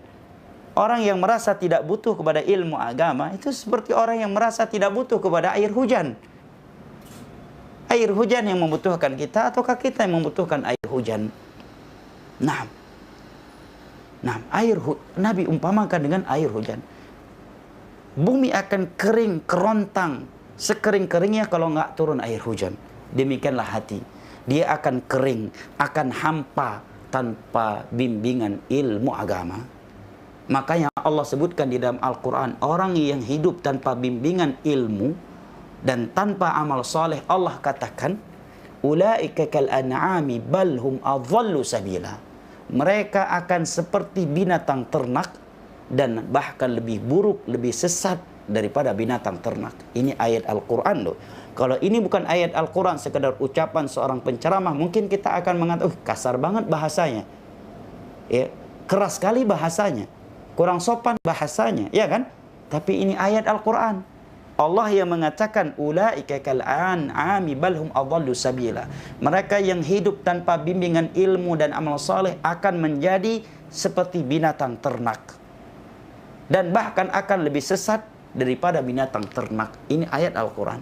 Orang yang merasa tidak butuh kepada ilmu agama itu seperti orang yang merasa tidak butuh kepada air hujan. Air hujan yang membutuhkan kita ataukah kita yang membutuhkan air hujan? Nah, Nabi umpamakan dengan air hujan. Bumi akan kering, kerontang, sekering-keringnya kalau nggak turun air hujan. Demikianlah hati. Dia akan kering, akan hampa tanpa bimbingan ilmu agama. Makanya Allah sebutkan di dalam Al-Quran, orang yang hidup tanpa bimbingan ilmu, dan tanpa amal soleh, Allah katakan, ulaika kal an'ami bal hum adhallu sabila. Mereka akan seperti binatang ternak dan bahkan lebih buruk, lebih sesat daripada binatang ternak. Ini ayat Al-Quran loh. Kalau ini bukan ayat Al-Quran, sekedar ucapan seorang penceramah, mungkin kita akan mengatakan, kasar banget bahasanya, ya, keras sekali bahasanya, kurang sopan bahasanya, ya kan? Tapi ini ayat Al-Quran. Allah yang mengatakan, ulaika kal an'ami bal hum adhallu sabila. Mereka yang hidup tanpa bimbingan ilmu dan amal saleh akan menjadi seperti binatang ternak, dan bahkan akan lebih sesat daripada binatang ternak. Ini ayat Al-Quran.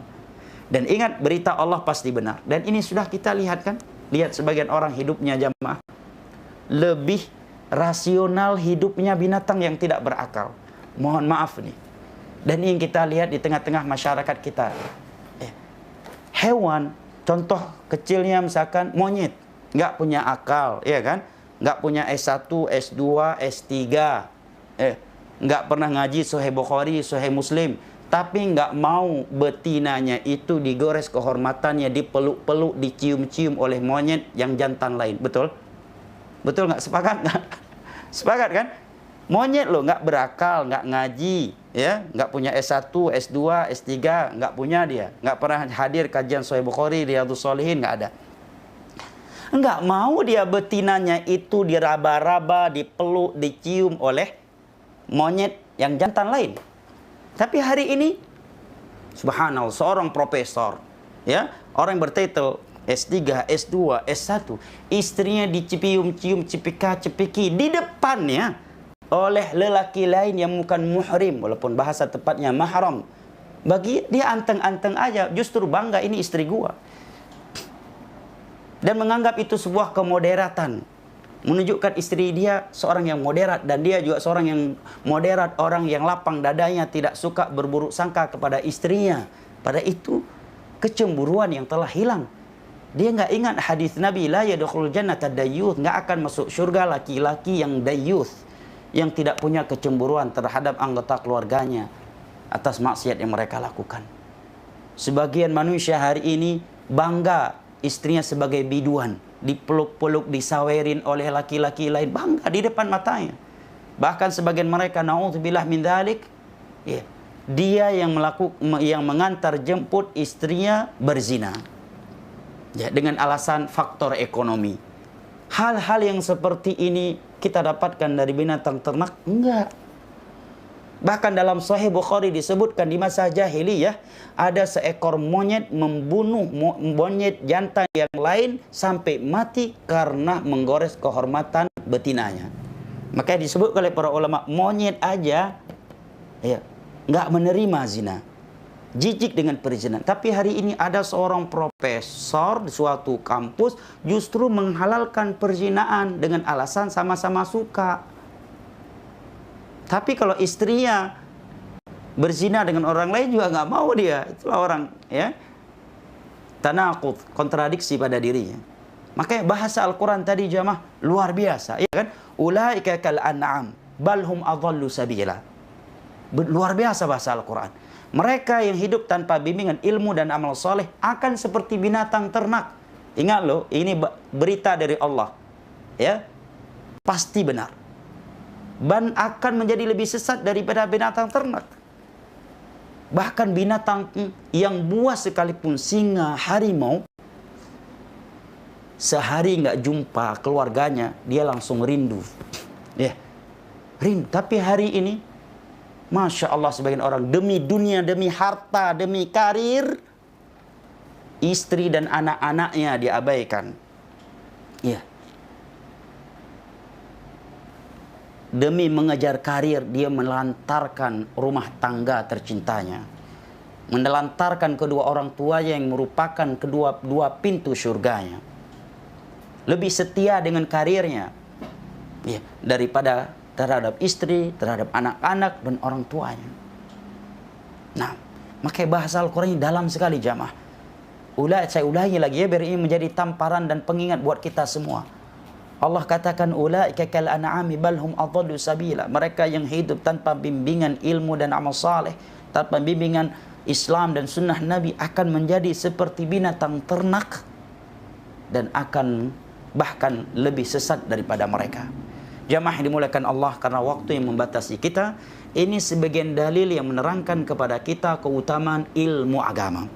Dan ingat, berita Allah pasti benar. Dan ini sudah kita lihat kan? Lihat sebagian orang hidupnya jamaah lebih rasional hidupnya binatang yang tidak berakal. Mohon maaf nih. Dan ini yang kita lihat di tengah-tengah masyarakat kita. Hewan, contoh kecilnya misalkan monyet, nggak punya akal, ya kan? Nggak punya S1, S2, S3, nggak pernah ngaji Sahih Bukhari, Sahih Muslim, tapi nggak mau betinanya itu digores kehormatannya, dipeluk-peluk, dicium-cium oleh monyet yang jantan lain. Betul? Betul nggak? Sepakat nggak? Sepakat kan? Monyet loh, nggak berakal, nggak ngaji, ya, nggak punya S1, S2, S3, nggak punya dia, nggak pernah hadir kajian Sahih Bukhari, Riyadhus Shalihin, nggak ada. Nggak mau dia betinanya itu diraba-raba, dipeluk, dicium oleh monyet yang jantan lain. Tapi hari ini, subhanallah, seorang profesor, ya, orang yang bertitel S3, S2, S1, istrinya dicium-cium, cipika-cipiki di depannya oleh lelaki lain yang bukan muhrim, walaupun bahasa tepatnya mahram. Bagi dia anteng-anteng aja, justru bangga, ini istri gua. Dan menganggap itu sebuah kemoderatan, menunjukkan istri dia seorang yang moderat, dan dia juga seorang yang moderat, orang yang lapang dadanya, tidak suka berburuk sangka kepada istrinya. Pada itu kecemburuan yang telah hilang. Dia nggak ingat hadis Nabi, la yadkhulul jannata dayyuth, nggak akan masuk surga laki-laki yang dayyuth, yang tidak punya kecemburuan terhadap anggota keluarganya atas maksiat yang mereka lakukan. Sebagian manusia hari ini bangga istrinya sebagai biduan, dipeluk-peluk, disawerin oleh laki-laki lain, bangga di depan matanya. Bahkan sebagian mereka, naudzubillah min dzalik, ya, dia yang mengantar jemput istrinya berzina, ya, dengan alasan faktor ekonomi. Hal-hal yang seperti ini kita dapatkan dari binatang ternak? Enggak. Bahkan dalam Sahih Bukhari disebutkan di masa jahiliyah ada seekor monyet membunuh monyet jantan yang lain sampai mati karena menggores kehormatan betinanya. Makanya disebut oleh para ulama, monyet aja ya nggak menerima zina, jijik dengan perzinahan. Tapi hari ini ada seorang profesor di suatu kampus justru menghalalkan perzinahan dengan alasan sama-sama suka. Tapi kalau istrinya berzina dengan orang lain juga nggak mau dia. Itulah orang, ya, tanaqud, kontradiksi pada dirinya. Makanya bahasa Al-Quran tadi jamaah luar biasa, ya kan? Ulaika kal an'am bal hum adhallu sabila. Luar biasa bahasa Al-Quran. Mereka yang hidup tanpa bimbingan ilmu dan amal soleh akan seperti binatang ternak. Ingat loh, ini berita dari Allah, ya, pasti benar. Dan akan menjadi lebih sesat daripada binatang ternak. Bahkan binatang yang buas sekalipun, singa, harimau, sehari nggak jumpa keluarganya, dia langsung rindu. Ya, rindu. Tapi hari ini, Masya Allah, sebagian orang demi dunia, demi harta, demi karir, istri dan anak-anaknya diabaikan. Ya. Demi mengejar karir, dia menelantarkan rumah tangga tercintanya, menelantarkan kedua orang tuanya yang merupakan dua pintu surganya. Lebih setia dengan karirnya, ya, daripada terhadap istri, terhadap anak-anak dan orang tuanya. Nah, makanya bahasa Al-Quran ini dalam sekali jamaah. Saya ulangi lagi ya, biar ini menjadi tamparan dan pengingat buat kita semua. Allah katakan, ulaika kal an'ami bal hum adhallu sabila. Mereka yang hidup tanpa bimbingan ilmu dan amal saleh, tanpa bimbingan Islam dan sunnah Nabi akan menjadi seperti binatang ternak dan akan bahkan lebih sesat daripada mereka. Jamaah yang dimuliakan Allah, karena waktu yang membatasi kita, ini sebagian dalil yang menerangkan kepada kita keutamaan ilmu agama.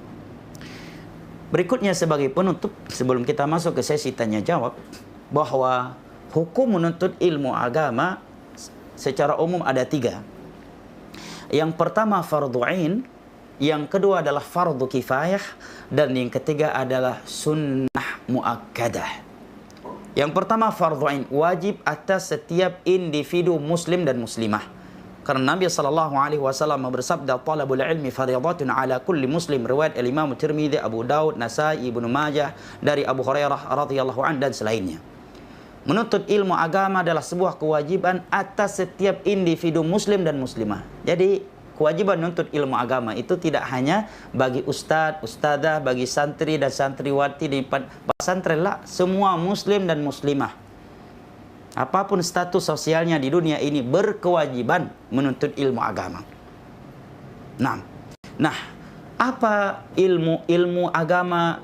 Berikutnya sebagai penutup, sebelum kita masuk ke sesi tanya jawab, bahwa hukum menuntut ilmu agama secara umum ada 3. Yang pertama fardu ain, yang kedua adalah fardu kifayah, dan yang ketiga adalah sunnah muakkadah. Yang pertama fardu ain, wajib atas setiap individu muslim dan muslimah. Karena Nabi SAW bersabda, talabul ilmi fardhatun ala kulli muslim, riwayat Imam Tirmidzi, Abu Daud, Nasai, Ibnu Majah, dari Abu Hurairah radhiyallahu anhu dan selainnya. Menuntut ilmu agama adalah sebuah kewajiban atas setiap individu muslim dan muslimah. Jadi kewajiban menuntut ilmu agama itu tidak hanya bagi ustadz, ustadzah, bagi santri dan santriwati di pesantren, lah, semua muslim dan muslimah. Apapun status sosialnya di dunia ini berkewajiban menuntut ilmu agama. Nah, apa ilmu agama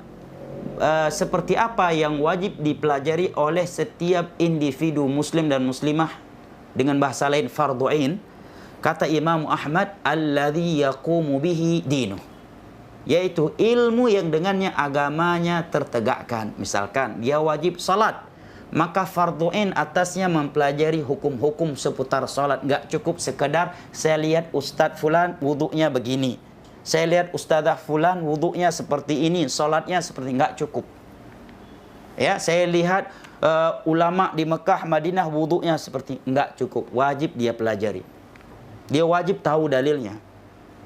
seperti apa yang wajib dipelajari oleh setiap individu muslim dan muslimah, dengan bahasa lain fardu ain? Kata Imam Ahmad, alladzi yaqumu bihi dinu, yaitu ilmu yang dengannya agamanya tertegakkan. Misalkan dia wajib salat, maka fardu ain atasnya mempelajari hukum-hukum seputar salat. Enggak cukup sekedar saya lihat ustadz fulan wudunya begini, saya lihat ustadzah fulan wudunya seperti ini, salatnya seperti, enggak cukup. Ya, saya lihat ulama di Mekah, Madinah wudunya seperti, enggak cukup. Wajib dia pelajari. Dia wajib tahu dalilnya.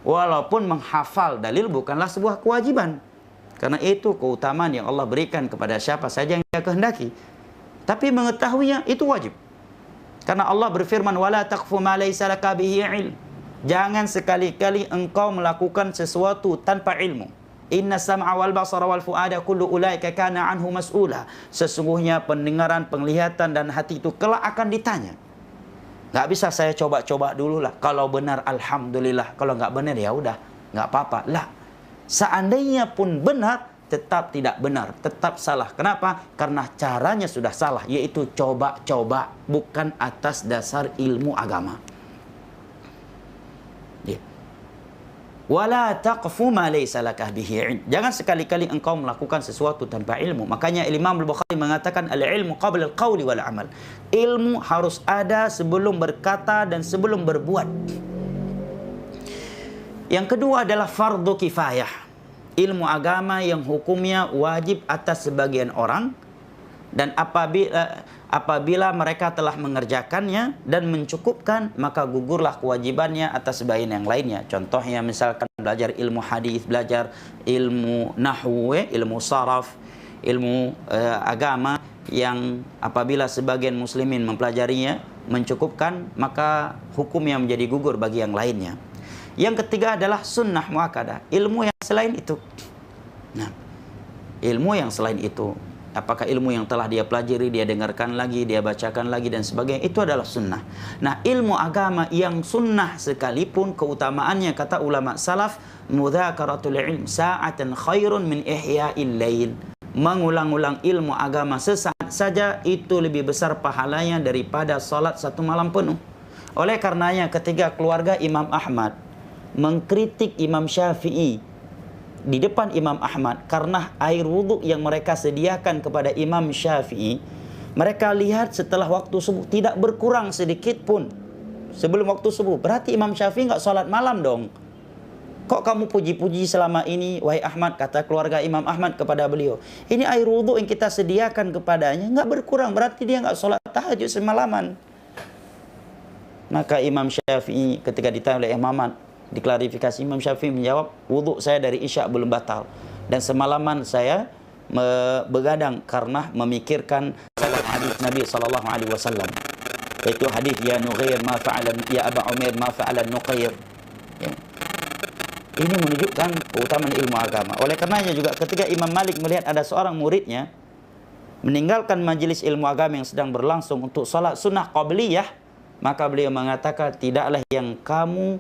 Walaupun menghafal dalil bukanlah sebuah kewajiban, karena itu keutamaan yang Allah berikan kepada siapa saja yang Dia kehendaki. Tapi mengetahuinya itu wajib. Karena Allah berfirman, wala taqfu ma laysa laka bihi ilm. Jangan sekali-kali engkau melakukan sesuatu tanpa ilmu. Inna sam'a wal basara wal fuada kullu ulaika kana anhu mas'ula. Sesungguhnya pendengaran, penglihatan dan hati itu kelak akan ditanya. Nggak bisa saya coba-coba dulu lah. Kalau benar alhamdulillah, kalau nggak benar ya udah, nggak apa-apa lah. Seandainya pun benar, tetap tidak benar, tetap salah. Kenapa? Karena caranya sudah salah, yaitu coba-coba, bukan atas dasar ilmu agama. Wala taqfu ma laysa laka bihi ilm. Jangan sekali-kali engkau melakukan sesuatu tanpa ilmu. Makanya Imam Al-Bukhari mengatakan al-ilmu qabla al-qawli wal amal. Ilmu harus ada sebelum berkata dan sebelum berbuat. Yang kedua adalah fardu kifayah. Ilmu agama yang hukumnya wajib atas sebagian orang, dan apabila mereka telah mengerjakannya dan mencukupkan, maka gugurlah kewajibannya atas sebagian yang lainnya. Contohnya misalkan belajar ilmu hadis, belajar ilmu nahwu, ilmu saraf, ilmu agama yang apabila sebagian muslimin mempelajarinya, mencukupkan, maka hukumnya menjadi gugur bagi yang lainnya. Yang ketiga adalah sunnah muakkadah, ilmu yang selain itu. Nah, ilmu yang selain itu, apakah ilmu yang telah dia pelajari, dia dengarkan lagi, dia bacakan lagi dan sebagainya, itu adalah sunnah. Nah, ilmu agama yang sunnah sekalipun keutamaannya, kata ulama salaf, mudzakaratul ilm sa'atan khairun min ihya'il lail. Mengulang-ulang ilmu agama sesaat saja itu lebih besar pahalanya daripada salat satu malam penuh. Oleh karenanya ketika keluarga Imam Ahmad mengkritik Imam Syafi'i di depan Imam Ahmad karena air wudhu yang mereka sediakan kepada Imam Syafi'i, mereka lihat setelah waktu subuh tidak berkurang sedikit pun sebelum waktu subuh. Berarti Imam Syafi'i nggak sholat malam dong. Kok kamu puji-puji selama ini, wahai Ahmad? Kata keluarga Imam Ahmad kepada beliau, ini air wudhu yang kita sediakan kepadanya nggak berkurang, berarti dia nggak sholat tahajud semalaman. Maka Imam Syafi'i ketika ditanya oleh Imam Ahmad, diklarifikasi, Imam Syafi'i menjawab, wudhu saya dari Isya belum batal, dan semalaman saya begadang karena memikirkan hadis Nabi SAW, yaitu hadis ya Nuqair ma fa'ala ya Aba Umair ma fa'ala Nuqair. Ya. Ini menunjukkan keutamaan ilmu agama. Oleh karenanya juga ketika Imam Malik melihat ada seorang muridnya meninggalkan majelis ilmu agama yang sedang berlangsung untuk salat sunnah qabliyah, maka beliau mengatakan, tidaklah yang kamu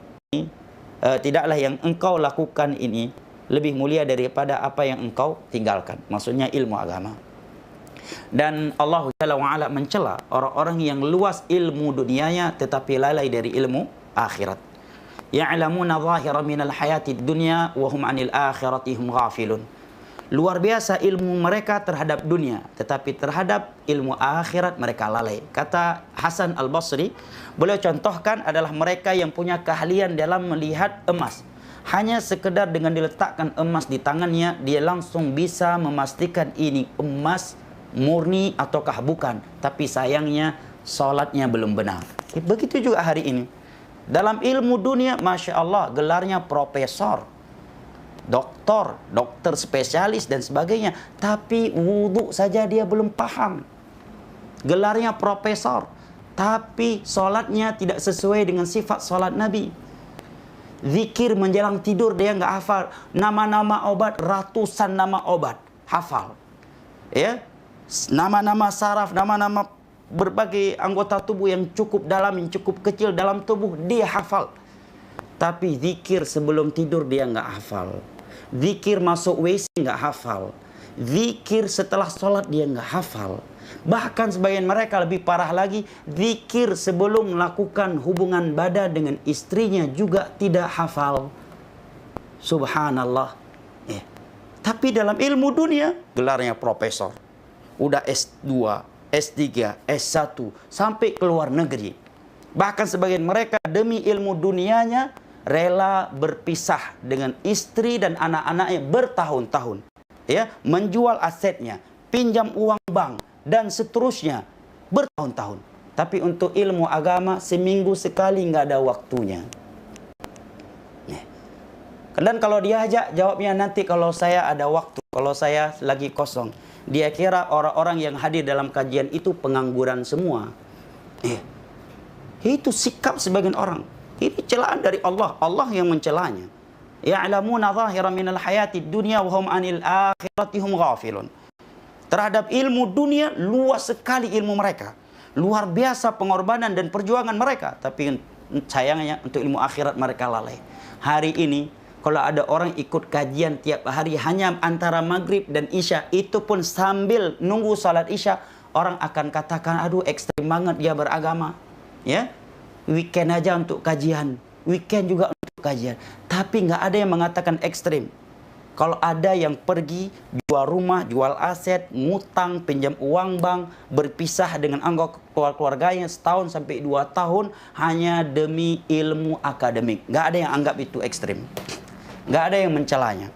tidaklah yang engkau lakukan ini lebih mulia daripada apa yang engkau tinggalkan. Maksudnya ilmu agama. Dan Allah Jalla wa'ala mencela orang-orang yang luas ilmu dunianya tetapi lalai dari ilmu akhirat. Ya'lamuna zahira minal hayatid dunya wa hum 'anil akhirati hum ghafilun. Luar biasa ilmu mereka terhadap dunia, tetapi terhadap ilmu akhirat mereka lalai. Kata Hasan Al-Basri, beliau contohkan adalah mereka yang punya keahlian dalam melihat emas. Hanya sekedar dengan diletakkan emas di tangannya, dia langsung bisa memastikan ini emas murni ataukah bukan. Tapi sayangnya sholatnya belum benar. Begitu juga hari ini. Dalam ilmu dunia, Masya Allah, gelarnya profesor, dokter spesialis dan sebagainya. Tapi wudhu saja dia belum paham. Gelarnya profesor, tapi sholatnya tidak sesuai dengan sifat sholat Nabi. Zikir menjelang tidur dia nggak hafal. Nama-nama obat, ratusan nama obat hafal. Ya, nama-nama saraf, nama-nama berbagai anggota tubuh yang cukup dalam, yang cukup kecil dalam tubuh dia hafal. Tapi zikir sebelum tidur dia nggak hafal. Zikir masuk WC nggak hafal. Zikir setelah sholat dia nggak hafal. Bahkan sebagian mereka lebih parah lagi, zikir sebelum melakukan hubungan badan dengan istrinya juga tidak hafal. Subhanallah. Tapi dalam ilmu dunia, gelarnya profesor. Udah S2, S3, S1, sampai ke luar negeri. Bahkan sebagian mereka demi ilmu dunianya, rela berpisah dengan istri dan anak-anaknya bertahun-tahun. Ya, menjual asetnya, pinjam uang bank, dan seterusnya bertahun-tahun. Tapi untuk ilmu agama seminggu sekali nggak ada waktunya. Dan kalau diajak jawabnya nanti kalau saya ada waktu, kalau saya lagi kosong. Dia kira orang-orang yang hadir dalam kajian itu pengangguran semua. Itu sikap sebagian orang. Ini celaan dari Allah. Allah yang mencelanya. Ya'lamuna zahiran minal hayatid dunya wa hum 'anil akhirati hum ghafilun. Terhadap ilmu dunia, luas sekali ilmu mereka. Luar biasa pengorbanan dan perjuangan mereka. Tapi sayangnya untuk ilmu akhirat mereka lalai. Hari ini, kalau ada orang ikut kajian tiap hari hanya antara maghrib dan isya, itu pun sambil nunggu salat isya, orang akan katakan, aduh ekstrim banget dia beragama. Ya, weekend aja untuk kajian. Weekend juga untuk kajian. Tapi nggak ada yang mengatakan ekstrim. Kalau ada yang pergi, jual rumah, jual aset, ngutang, pinjam uang bank, berpisah dengan anggota keluarganya setahun sampai 2 tahun, hanya demi ilmu akademik. Nggak ada yang anggap itu ekstrim. Nggak ada yang mencelanya.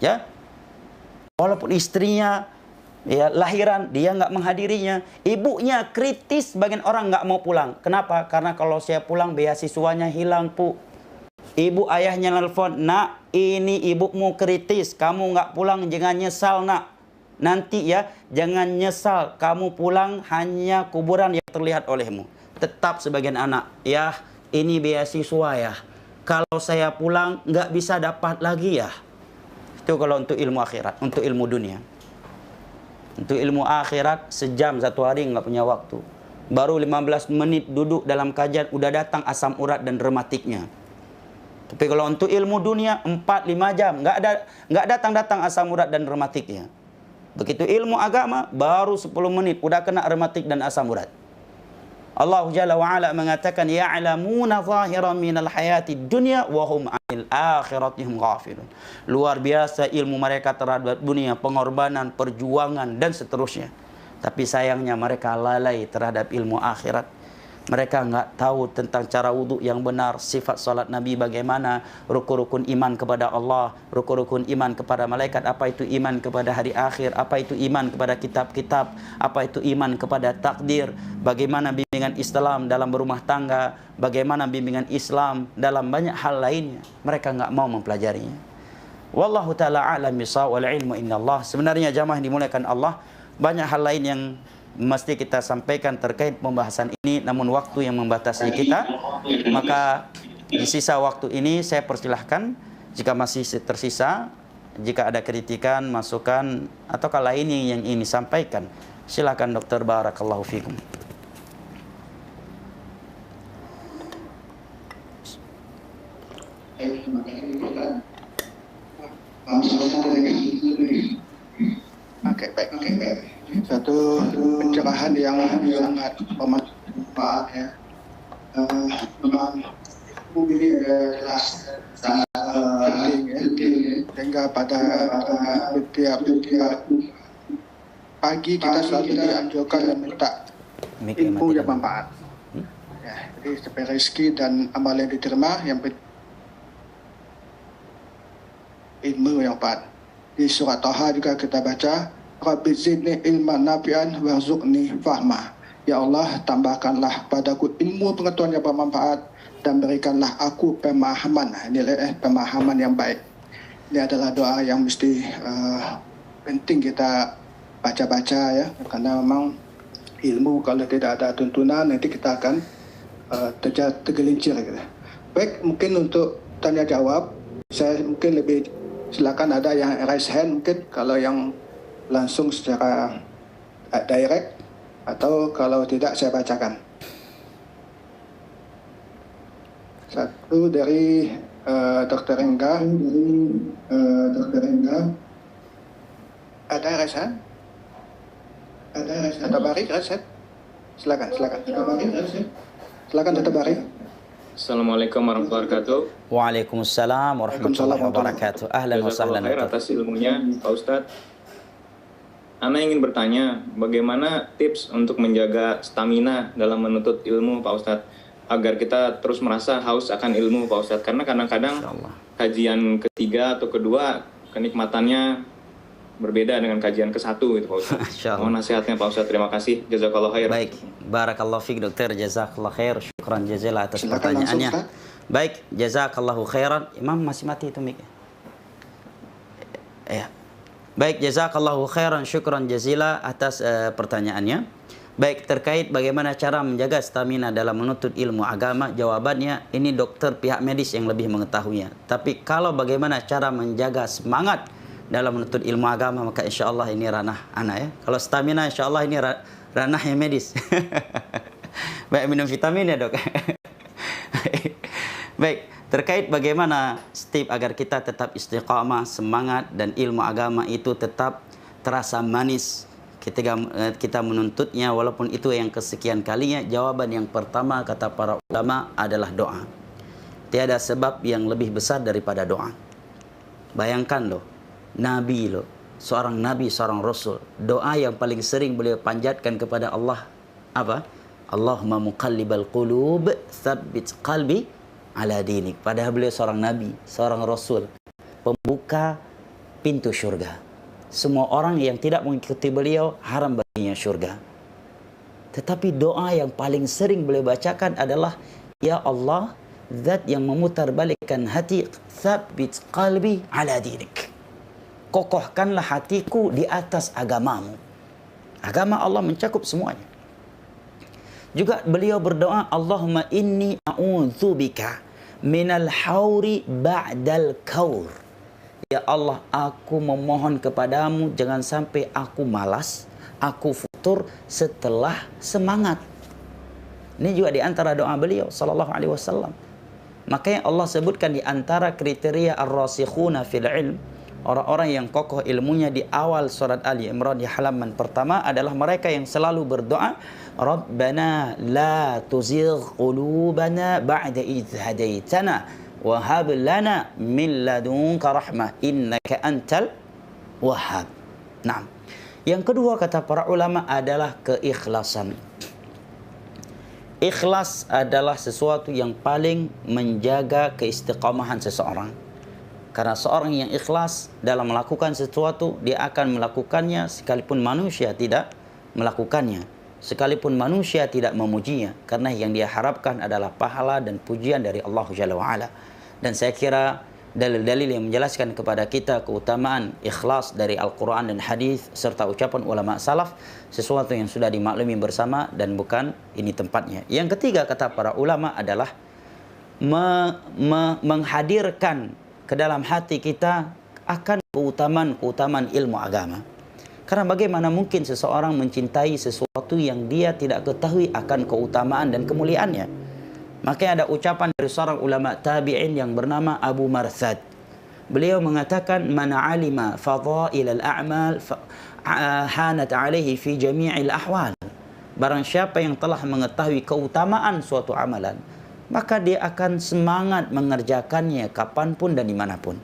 Ya, walaupun istrinya ya lahiran, dia nggak menghadirinya. Ibunya kritis, bagian orang nggak mau pulang. Kenapa? Karena kalau saya pulang, beasiswanya hilang, Bu. Ibu ayahnya nelfon, nak, ini ibumu kritis, kamu nggak pulang jangan nyesal, nak. Nanti ya, jangan nyesal, kamu pulang hanya kuburan yang terlihat olehmu. Tetap sebagian anak, ya ini beasiswa ya. Kalau saya pulang nggak bisa dapat lagi ya. Itu kalau untuk ilmu akhirat, untuk ilmu dunia. Untuk ilmu akhirat, sejam 1 hari nggak punya waktu. Baru 15 menit duduk dalam kajian, udah datang asam urat dan rematiknya. Tapi kalau untuk ilmu dunia 4-5 jam nggak datang asam urat dan rematiknya. Begitu ilmu agama baru 10 menit udah kena rematik dan asam urat. Allah Jalla wa Ala mengatakan ya'lamuna zahiran minal hayati dunya wa hum 'anil akhirati hum ghafilun. Luar biasa ilmu mereka terhadap dunia, pengorbanan, perjuangan dan seterusnya. Tapi sayangnya mereka lalai terhadap ilmu akhirat. Mereka nggak tahu tentang cara wudhu yang benar, sifat salat Nabi bagaimana, rukun-rukun iman kepada Allah, rukun-rukun iman kepada malaikat, apa itu iman kepada hari akhir, apa itu iman kepada kitab-kitab, apa itu iman kepada takdir, bagaimana bimbingan Islam dalam berumah tangga, bagaimana bimbingan Islam dalam banyak hal lainnya. Mereka nggak mau mempelajarinya. Wallahu ta'ala a'lam bishawab, wal ilmu indallah. Sebenarnya jamaah dimuliakan Allah, banyak hal lain yang mesti kita sampaikan terkait pembahasan ini, namun waktu yang membatasi kita. Maka di sisa waktu ini saya persilahkan jika masih tersisa, jika ada kritikan, masukan atau lain yang ingin disampaikan, silakan Dokter. Barakallahu fikum. Oke, baik. Satu pencerahan yang sangat bermanfaat ya. Memang ini jelas sangat penting ya. Sehingga pada setiap pagi kita selalu dianjurkan dan minta ilmu yang bermanfaat. Ya, jadi seperti rezeki dan amal yang diterima yang ilmu yang bermanfaat. Di surat Taha juga kita baca, Rabbi zidni ilman nafi'an warzuqni fahma. Ya Allah, tambahkanlah padaku ilmu pengetahuan yang bermanfaat dan berikanlah aku pemahaman, pemahaman yang baik. Ini adalah doa yang mesti penting kita baca-baca ya, karena memang ilmu kalau tidak ada tuntunan nanti kita akan tergelincir gitu. Baik, mungkin untuk tanya jawab saya mungkin lebih silakan ada yang raise hand mungkin kalau yang langsung secara direct atau kalau tidak saya bacakan. Satu dari Dr. Engga. Ada raise hand? Ada Bari raise hand? Silakan. Silakan Dr. Bari. Assalamualaikum warahmatullahi wabarakatuh. Waalaikumsalam warahmatullahi wabarakatuh. Ahlan wa sahlan. Atas ilmunya Pak Ustadz. Ana ingin bertanya, bagaimana tips untuk menjaga stamina dalam menuntut ilmu Pak Ustadz, agar kita terus merasa haus akan ilmu Pak Ustadz, karena kadang-kadang kajian ketiga atau kedua kenikmatannya berbeda dengan kajian ke-1 gitu Pak Ustadz. Mohon nasihatnya Pak Ustadz, terima kasih. Jazakallah khair. Baik, barakallahu fiik dokter, jazakallah khair. Syukran jazilan atas pertanyaannya. Baik, jazakallahu khairan. Imam masih mati itu mic. Ya. Baik, jazakallahu khairan, syukran jazilan atas pertanyaannya. Baik, terkait bagaimana cara menjaga stamina dalam menuntut ilmu agama, jawabannya ini dokter pihak medis yang lebih mengetahuinya. Tapi kalau bagaimana cara menjaga semangat dalam menuntut ilmu agama, maka insya Allah ini ranah anak ya. Kalau stamina insya Allah ini ranah yang medis. Baik, minum vitamin ya dok. Baik, terkait bagaimana step agar kita tetap istiqamah, semangat, dan ilmu agama itu tetap terasa manis ketika kita menuntutnya, walaupun itu yang kesekian kalinya. Jawaban yang pertama kata para ulama adalah doa. Tiada sebab yang lebih besar daripada doa. Bayangkan loh, Nabi loh, seorang Nabi, seorang Rasul, doa yang paling sering beliau panjatkan kepada Allah apa? Allahumma muqallibal qulub, tsabbit qalbi ala dinik. Padahal beliau seorang Nabi, seorang Rasul, pembuka pintu syurga. Semua orang yang tidak mengikuti beliau haram baginya syurga. Tetapi doa yang paling sering beliau bacakan adalah, Ya Allah, Zat yang memutarbalikkan hati, tsabbit qalbi ala dinik. Kokohkanlah hatiku di atas agamamu. Agama Allah mencakup semuanya. Juga beliau berdoa, Allahumma inni a'udzubika minal hauri ba'dal kaur. Ya Allah, aku memohon kepadamu jangan sampai aku malas, aku futur setelah semangat. Ini juga di antara doa beliau sallallahu alaihi wasallam. Makanya Allah sebutkan di antara kriteria ar-rasikhuna fil ilm, orang-orang yang kokoh ilmunya, di awal surat Ali Imran di halaman pertama adalah mereka yang selalu berdoa, Rabbana la tuzigh qulubana ba'da idh hadaitana wa hab lana min ladunka rahmah innaka antal wahhab. Nah, yang kedua kata para ulama adalah keikhlasan. Ikhlas adalah sesuatu yang paling menjaga keistiqamahan seseorang. Karena seorang yang ikhlas dalam melakukan sesuatu, dia akan melakukannya sekalipun manusia tidak melakukannya, sekalipun manusia tidak memujinya, karena yang dia harapkan adalah pahala dan pujian dari Allah Jalla wa'ala. Dan saya kira dalil-dalil yang menjelaskan kepada kita keutamaan ikhlas dari Al-Quran dan hadis serta ucapan ulama salaf, sesuatu yang sudah dimaklumi bersama dan bukan ini tempatnya. Yang ketiga kata para ulama adalah menghadirkan ke dalam hati kita akan keutamaan ilmu agama. Karena bagaimana mungkin seseorang mencintai sesuatu yang dia tidak ketahui akan keutamaan dan kemuliaannya. Makanya ada ucapan dari seorang ulama tabi'in yang bernama Abu Marthad. Beliau mengatakan, "Man 'alima fadail al-a'mal hanat 'alaihi fi jami'il ahwal." Barang siapa yang telah mengetahui keutamaan suatu amalan, maka dia akan semangat mengerjakannya kapanpun dan dimanapun.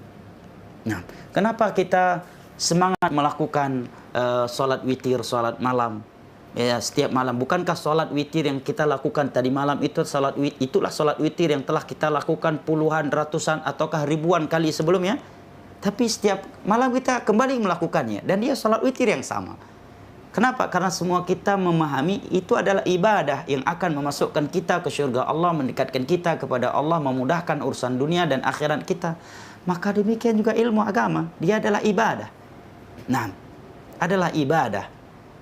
Nah, kenapa kita semangat melakukan solat witir, solat malam? Ya, setiap malam. Bukankah solat witir yang kita lakukan tadi malam itu itulah solat witir yang telah kita lakukan puluhan, ratusan, ataukah ribuan kali sebelumnya? Tapi setiap malam kita kembali melakukannya. Dan dia solat witir yang sama. Kenapa? Karena semua kita memahami itu adalah ibadah yang akan memasukkan kita ke syurga Allah, mendekatkan kita kepada Allah, memudahkan urusan dunia dan akhirat kita. Maka demikian juga ilmu agama. Dia adalah ibadah. Nah, adalah ibadah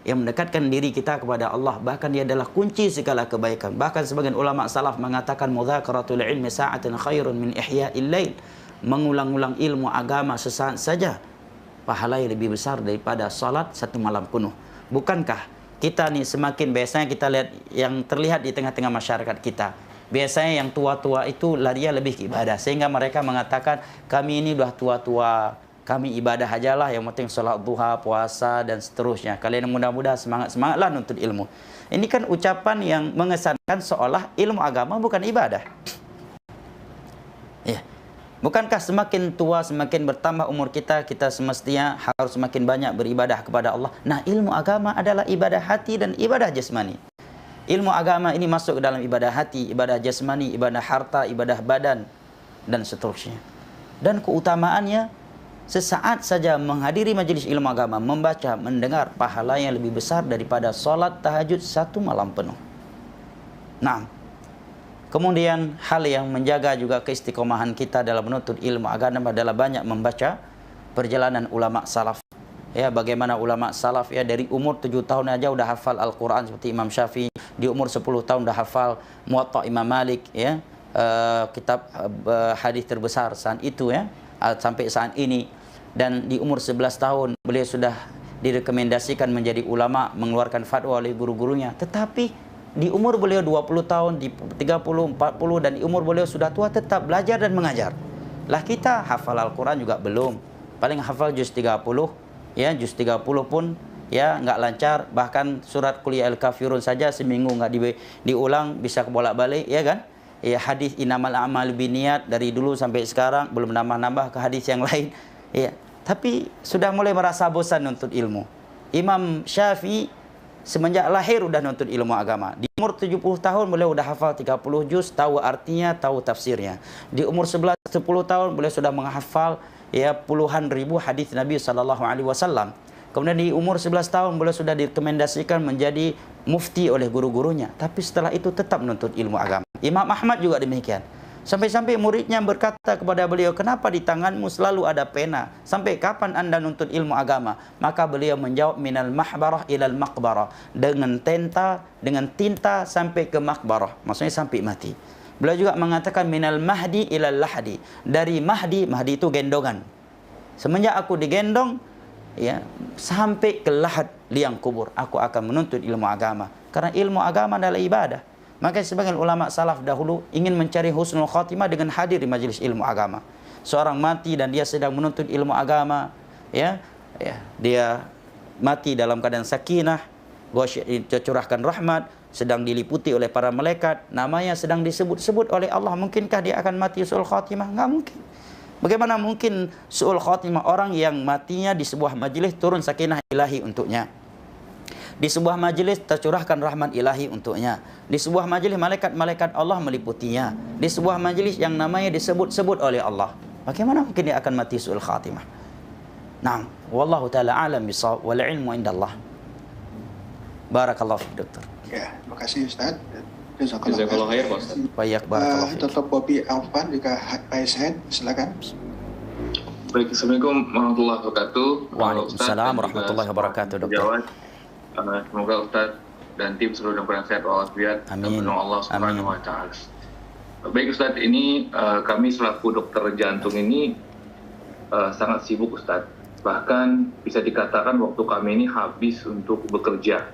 yang mendekatkan diri kita kepada Allah. Bahkan dia adalah kunci segala kebaikan. Bahkan sebagian ulama salaf mengatakan mudhakaratul ilmi sa'atan khairun min ihya'il lail. Mengulang-ulang ilmu agama sesaat saja pahalanya lebih besar daripada salat satu malam penuh. Bukankah kita nih semakin biasanya kita lihat yang terlihat di tengah-tengah masyarakat kita, biasanya yang tua-tua itu larinya lebih ke ibadah, sehingga mereka mengatakan kami ini udah tua-tua, kami ibadah ajalah, yang penting sholat duha, puasa, dan seterusnya. Kalian mudah-mudahan semangat-semangatlah nuntut ilmu. Ini kan ucapan yang mengesankan seolah ilmu agama bukan ibadah. Ya. Bukankah semakin tua, semakin bertambah umur kita, kita semestinya harus semakin banyak beribadah kepada Allah. Nah, ilmu agama adalah ibadah hati dan ibadah jasmani. Ilmu agama ini masuk ke dalam ibadah hati, ibadah jasmani, ibadah harta, ibadah badan, dan seterusnya. Dan keutamaannya, sesaat saja menghadiri majelis ilmu agama, membaca, mendengar, pahalanya lebih besar daripada solat tahajud satu malam penuh. Nah, kemudian hal yang menjaga juga keistiqomahan kita dalam menuntut ilmu agama adalah banyak membaca perjalanan ulama salaf. Ya, bagaimana ulama salaf ya dari umur 7 tahun aja udah hafal Al-Quran seperti Imam Syafi'i, di umur 10 tahun udah hafal Muwatta Imam Malik, ya, kitab hadis terbesar saat itu, ya, sampai saat ini. Dan di umur 11 tahun beliau sudah direkomendasikan menjadi ulama, mengeluarkan fatwa oleh guru-gurunya. Tetapi di umur beliau 20 tahun, di 30, 40, dan di umur beliau sudah tua tetap belajar dan mengajar. Lah kita hafal Al-Quran juga belum. Paling hafal juz 30, ya, juz 30 pun ya nggak lancar. Bahkan surat Qul ya al-kafirun saja seminggu nggak diulang, bisa bolak-balik, ya kan? Ya, hadis innamal a'malu binniyat dari dulu sampai sekarang belum nambah-nambah ke hadis yang lain. Ya, tapi sudah mulai merasa bosan nuntut ilmu. Imam Syafi'i semenjak lahir udah nuntut ilmu agama. Di umur 70 tahun beliau udah hafal 30 juz, tahu artinya, tahu tafsirnya. Di umur 10 tahun beliau sudah menghafal ya puluhan ribu hadis Nabi SAW. Kemudian di umur 11 tahun beliau sudah direkomendasikan menjadi mufti oleh guru-gurunya. Tapi setelah itu tetap menuntut ilmu agama. Imam Ahmad juga demikian. Sampai-sampai muridnya berkata kepada beliau, kenapa di tanganmu selalu ada pena? Sampai kapan anda nuntut ilmu agama? Maka beliau menjawab, minal mahbarah ilal maqbarah. Dengan tinta sampai ke makbarah. Maksudnya sampai mati. Beliau juga mengatakan, minal mahdi ilal lahdi. Dari mahdi itu gendongan. Semenjak aku digendong, ya, sampai ke lahad liang kubur, aku akan menuntut ilmu agama. Karena ilmu agama adalah ibadah. Maka sebagian ulama salaf dahulu ingin mencari husnul khatimah dengan hadir di majelis ilmu agama. Seorang mati dan dia sedang menuntut ilmu agama, ya, dia mati dalam keadaan sakinah, dicurahkan rahmat, sedang diliputi oleh para malaikat, namanya sedang disebut-sebut oleh Allah. Mungkinkah dia akan mati su'ul khatimah? Enggak mungkin. Bagaimana mungkin su'ul khatimah orang yang matinya di sebuah majelis turun sakinah ilahi untuknya? Di sebuah majelis tercurahkan rahmat ilahi untuknya. Di sebuah majelis malaikat-malaikat Allah meliputinya. Di sebuah majelis yang namanya disebut-sebut oleh Allah. Bagaimana mungkin dia akan mati su'ul khatimah? Naam, wallahu taala alam bisawab wal ilmu indallah. Barakallahu fiik, Dokter. Ya, terima kasih Ustaz. Jazakallahu khair, Pak Ustaz. Baik, barakallahu fiik. Dr. Bobby Alfan juga raise hand, silakan. Baik, Assalamualaikum warahmatullahi wabarakatuh. Waalaikumsalam warahmatullahi wabarakatuh, Dokter. Semoga Ustaz dan tim seluruh dalam sehat walafiat dan penuh Allah Subhanahu wa taala. Baik Ustaz, ini kami selaku dokter jantung ini sangat sibuk Ustaz. Bahkan bisa dikatakan waktu kami ini habis untuk bekerja.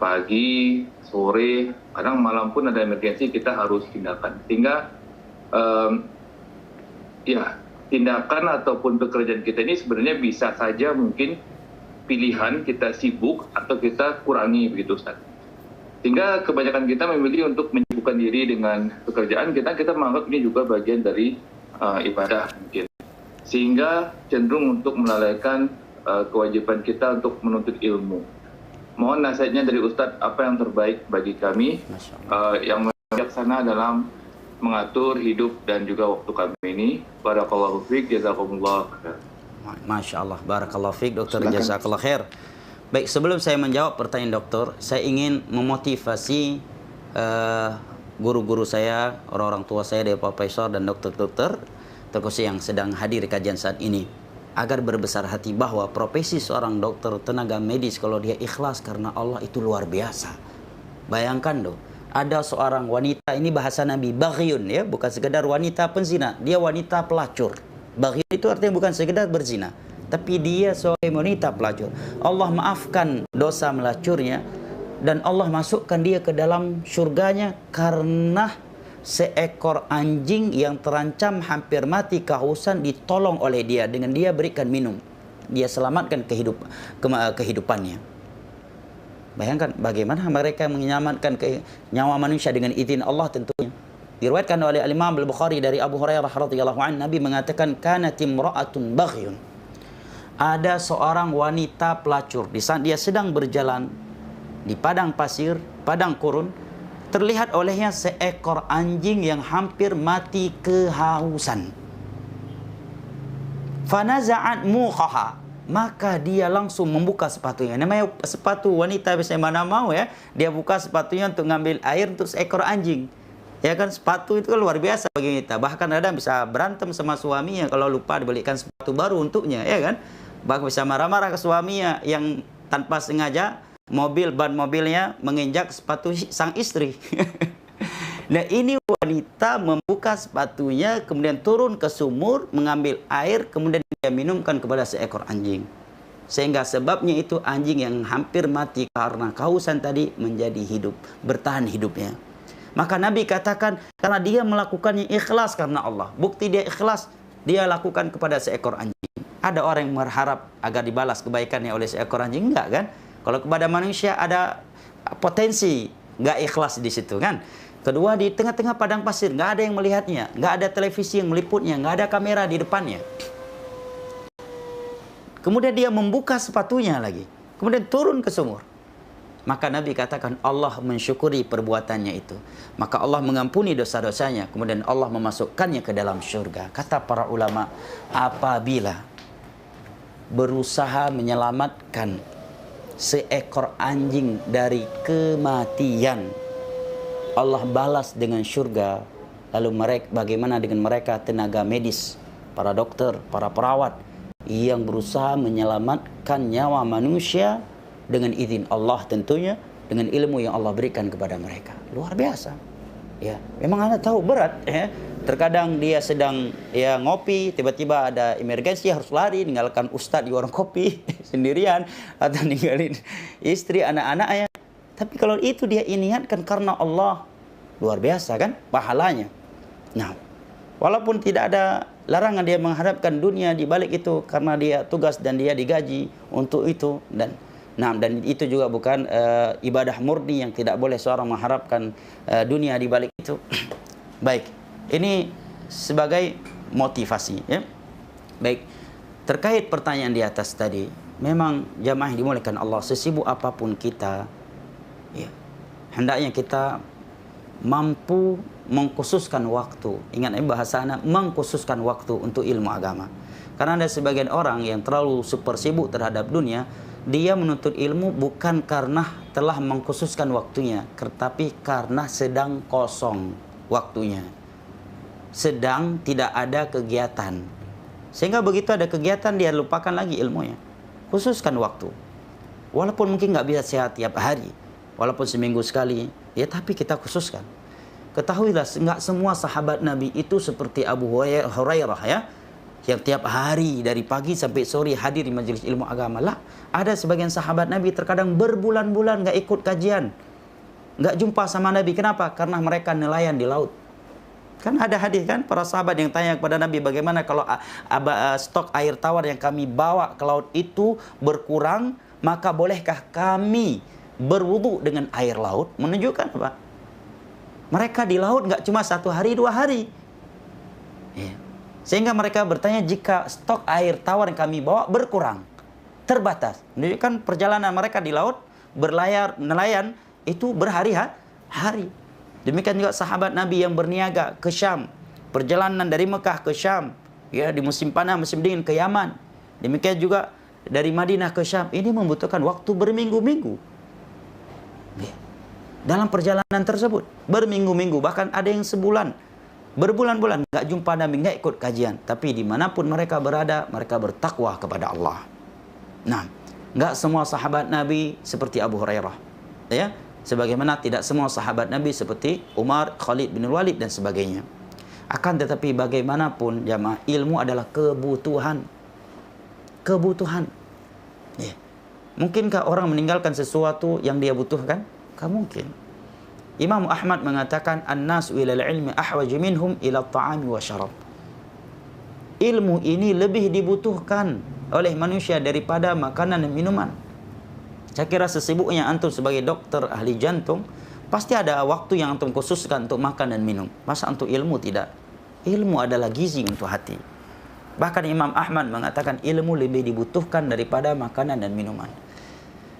pagi, sore, kadang malam pun ada emergensi kita harus tindakan. Sehingga ya tindakan ataupun pekerjaan kita ini sebenarnya bisa saja mungkin pilihan kita sibuk atau kita kurangi begitu Ustaz. Sehingga kebanyakan kita memilih untuk menyibukkan diri dengan pekerjaan kita menganggap ini juga bagian dari ibadah mungkin. Sehingga cenderung untuk melalaikan kewajiban kita untuk menuntut ilmu. Mohon nasihatnya dari Ustadz apa yang terbaik bagi kami yang bijaksana dalam mengatur hidup dan juga waktu kami ini. Barakallahu fiik, jazakumullah khair. Masya Allah, barakallahu fiik dokter, jazakallah khair. Baik, sebelum saya menjawab pertanyaan dokter, saya ingin memotivasi guru-guru saya, orang-orang tua saya dari profesor dan dokter-dokter, terkhusus yang sedang hadir di kajian saat ini, agar berbesar hati bahwa profesi seorang dokter, tenaga medis, kalau dia ikhlas karena Allah itu luar biasa. Bayangkan loh, ada seorang wanita, ini bahasa Nabi, baghyun ya, bukan sekedar wanita penzina, dia wanita pelacur. Baghyun itu artinya bukan sekedar berzina, tapi dia sebagai wanita pelacur. Allah maafkan dosa melacurnya dan Allah masukkan dia ke dalam surganya karena seekor anjing yang terancam hampir mati kehausan ditolong oleh dia, dengan dia berikan minum, dia selamatkan kehidupannya. Bayangkan bagaimana mereka menyelamatkan nyawa manusia dengan izin Allah tentunya. Diriwayatkan oleh Imam Al-Bukhari dari Abu Hurairah radhiyallahu anhu, Nabi mengatakan kanat imra'atun baghyun. Ada seorang wanita pelacur, di saat dia sedang berjalan di padang pasir, padang gurun, terlihat olehnya seekor anjing yang hampir mati kehausan. Fanaza'at muqaha, maka dia langsung membuka sepatunya. Namanya sepatu wanita biasanya mana mau ya, dia buka sepatunya untuk ngambil air untuk seekor anjing. Ya kan, sepatu itu kan luar biasa bagi kita. Bahkan ada bisa berantem sama suaminya kalau lupa dibelikan sepatu baru untuknya, ya kan? Bahkan bisa marah-marah ke suaminya yang tanpa sengaja ban mobilnya menginjak sepatu sang istri. Nah, ini wanita membuka sepatunya, kemudian turun ke sumur, mengambil air, kemudian dia minumkan kepada seekor anjing. Sehingga sebabnya itu anjing yang hampir mati karena kehausan tadi menjadi hidup, bertahan hidupnya. Maka Nabi katakan karena dia melakukannya ikhlas karena Allah. Bukti dia ikhlas, dia lakukan kepada seekor anjing. Ada orang yang berharap agar dibalas kebaikannya oleh seekor anjing? Enggak kan? Kalau kepada manusia ada potensi nggak ikhlas di situ kan. Kedua, di tengah-tengah padang pasir nggak ada yang melihatnya, nggak ada televisi yang meliputnya, nggak ada kamera di depannya. Kemudian dia membuka sepatunya lagi, kemudian turun ke sumur. Maka Nabi katakan Allah mensyukuri perbuatannya itu. Maka Allah mengampuni dosa-dosanya, kemudian Allah memasukkannya ke dalam surga. Kata para ulama, apabila berusaha menyelamatkan seekor anjing dari kematian, Allah balas dengan surga. Lalu mereka, bagaimana dengan mereka tenaga medis, para dokter, para perawat yang berusaha menyelamatkan nyawa manusia dengan izin Allah tentunya, dengan ilmu yang Allah berikan kepada mereka. Luar biasa. Ya, memang Anda tahu berat ya. Terkadang dia sedang ya ngopi, tiba-tiba ada emergensi harus lari, ninggalkan ustadz di warung kopi sendirian atau ninggalin istri, anak-anaknya. Tapi kalau itu dia niatkan karena Allah, luar biasa kan pahalanya. Nah, walaupun tidak ada larangan dia mengharapkan dunia di balik itu karena dia tugas dan dia digaji untuk itu, dan itu juga bukan ibadah murni yang tidak boleh seorang mengharapkan dunia di balik itu. Baik, ini sebagai motivasi ya. Baik, terkait pertanyaan di atas tadi, memang jamaah yang dimuliakan Allah, sesibuk apapun kita ya, hendaknya kita mampu mengkhususkan waktu. Ingat bahasa anak, mengkhususkan waktu untuk ilmu agama. Karena ada sebagian orang yang terlalu super sibuk terhadap dunia, dia menuntut ilmu bukan karena telah mengkhususkan waktunya, tetapi karena sedang kosong waktunya, sedang tidak ada kegiatan. Sehingga begitu ada kegiatan dia lupakan lagi ilmunya. Khususkan waktu. Walaupun mungkin nggak bisa sehat tiap hari, walaupun seminggu sekali, ya tapi kita khususkan. Ketahuilah nggak semua sahabat Nabi itu seperti Abu Hurairah ya. yang tiap hari dari pagi sampai sore hadir di majelis ilmu agama. Lah, ada sebagian sahabat Nabi terkadang berbulan-bulan nggak ikut kajian, nggak jumpa sama Nabi. Kenapa? Karena mereka nelayan di laut. Kan ada hadis kan, para sahabat yang tanya kepada Nabi, bagaimana kalau stok air tawar yang kami bawa ke laut itu berkurang, maka bolehkah kami berwudu dengan air laut? Menunjukkan apa? Mereka di laut nggak cuma 1 hari 2 hari. Ya. Sehingga mereka bertanya, jika stok air tawar yang kami bawa berkurang, terbatas. Menunjukkan perjalanan mereka di laut, berlayar, nelayan, itu berhari-hari. Demikian juga sahabat Nabi yang berniaga ke Syam. Perjalanan dari Mekah ke Syam, ya, di musim panas, musim dingin ke Yaman. Demikian juga dari Madinah ke Syam. Ini membutuhkan waktu berminggu-minggu. Ya. Dalam perjalanan tersebut, berminggu-minggu, bahkan ada yang sebulan. Berbulan-bulan nggak jumpa Nabi, nggak ikut kajian. Tapi dimanapun mereka berada, mereka bertakwa kepada Allah. Nah, nggak semua sahabat Nabi seperti Abu Hurairah, ya. Sebagaimana tidak semua sahabat Nabi seperti Umar, Khalid bin Walid dan sebagainya. Akan tetapi bagaimanapun jamaah, ilmu adalah kebutuhan. Kebutuhan. Ya. Mungkinkah orang meninggalkan sesuatu yang dia butuhkan? Nggak mungkin. Imam Ahmad mengatakan, an-nasu ilal ilmi ahwaju minhum ila ta'ami wa syarab. Ilmu ini lebih dibutuhkan oleh manusia daripada makanan dan minuman. Saya kira sesibuknya antum sebagai dokter ahli jantung, pasti ada waktu yang antum khususkan untuk makan dan minum. Masa untuk ilmu tidak? Ilmu adalah gizi untuk hati. Bahkan Imam Ahmad mengatakan ilmu lebih dibutuhkan daripada makanan dan minuman.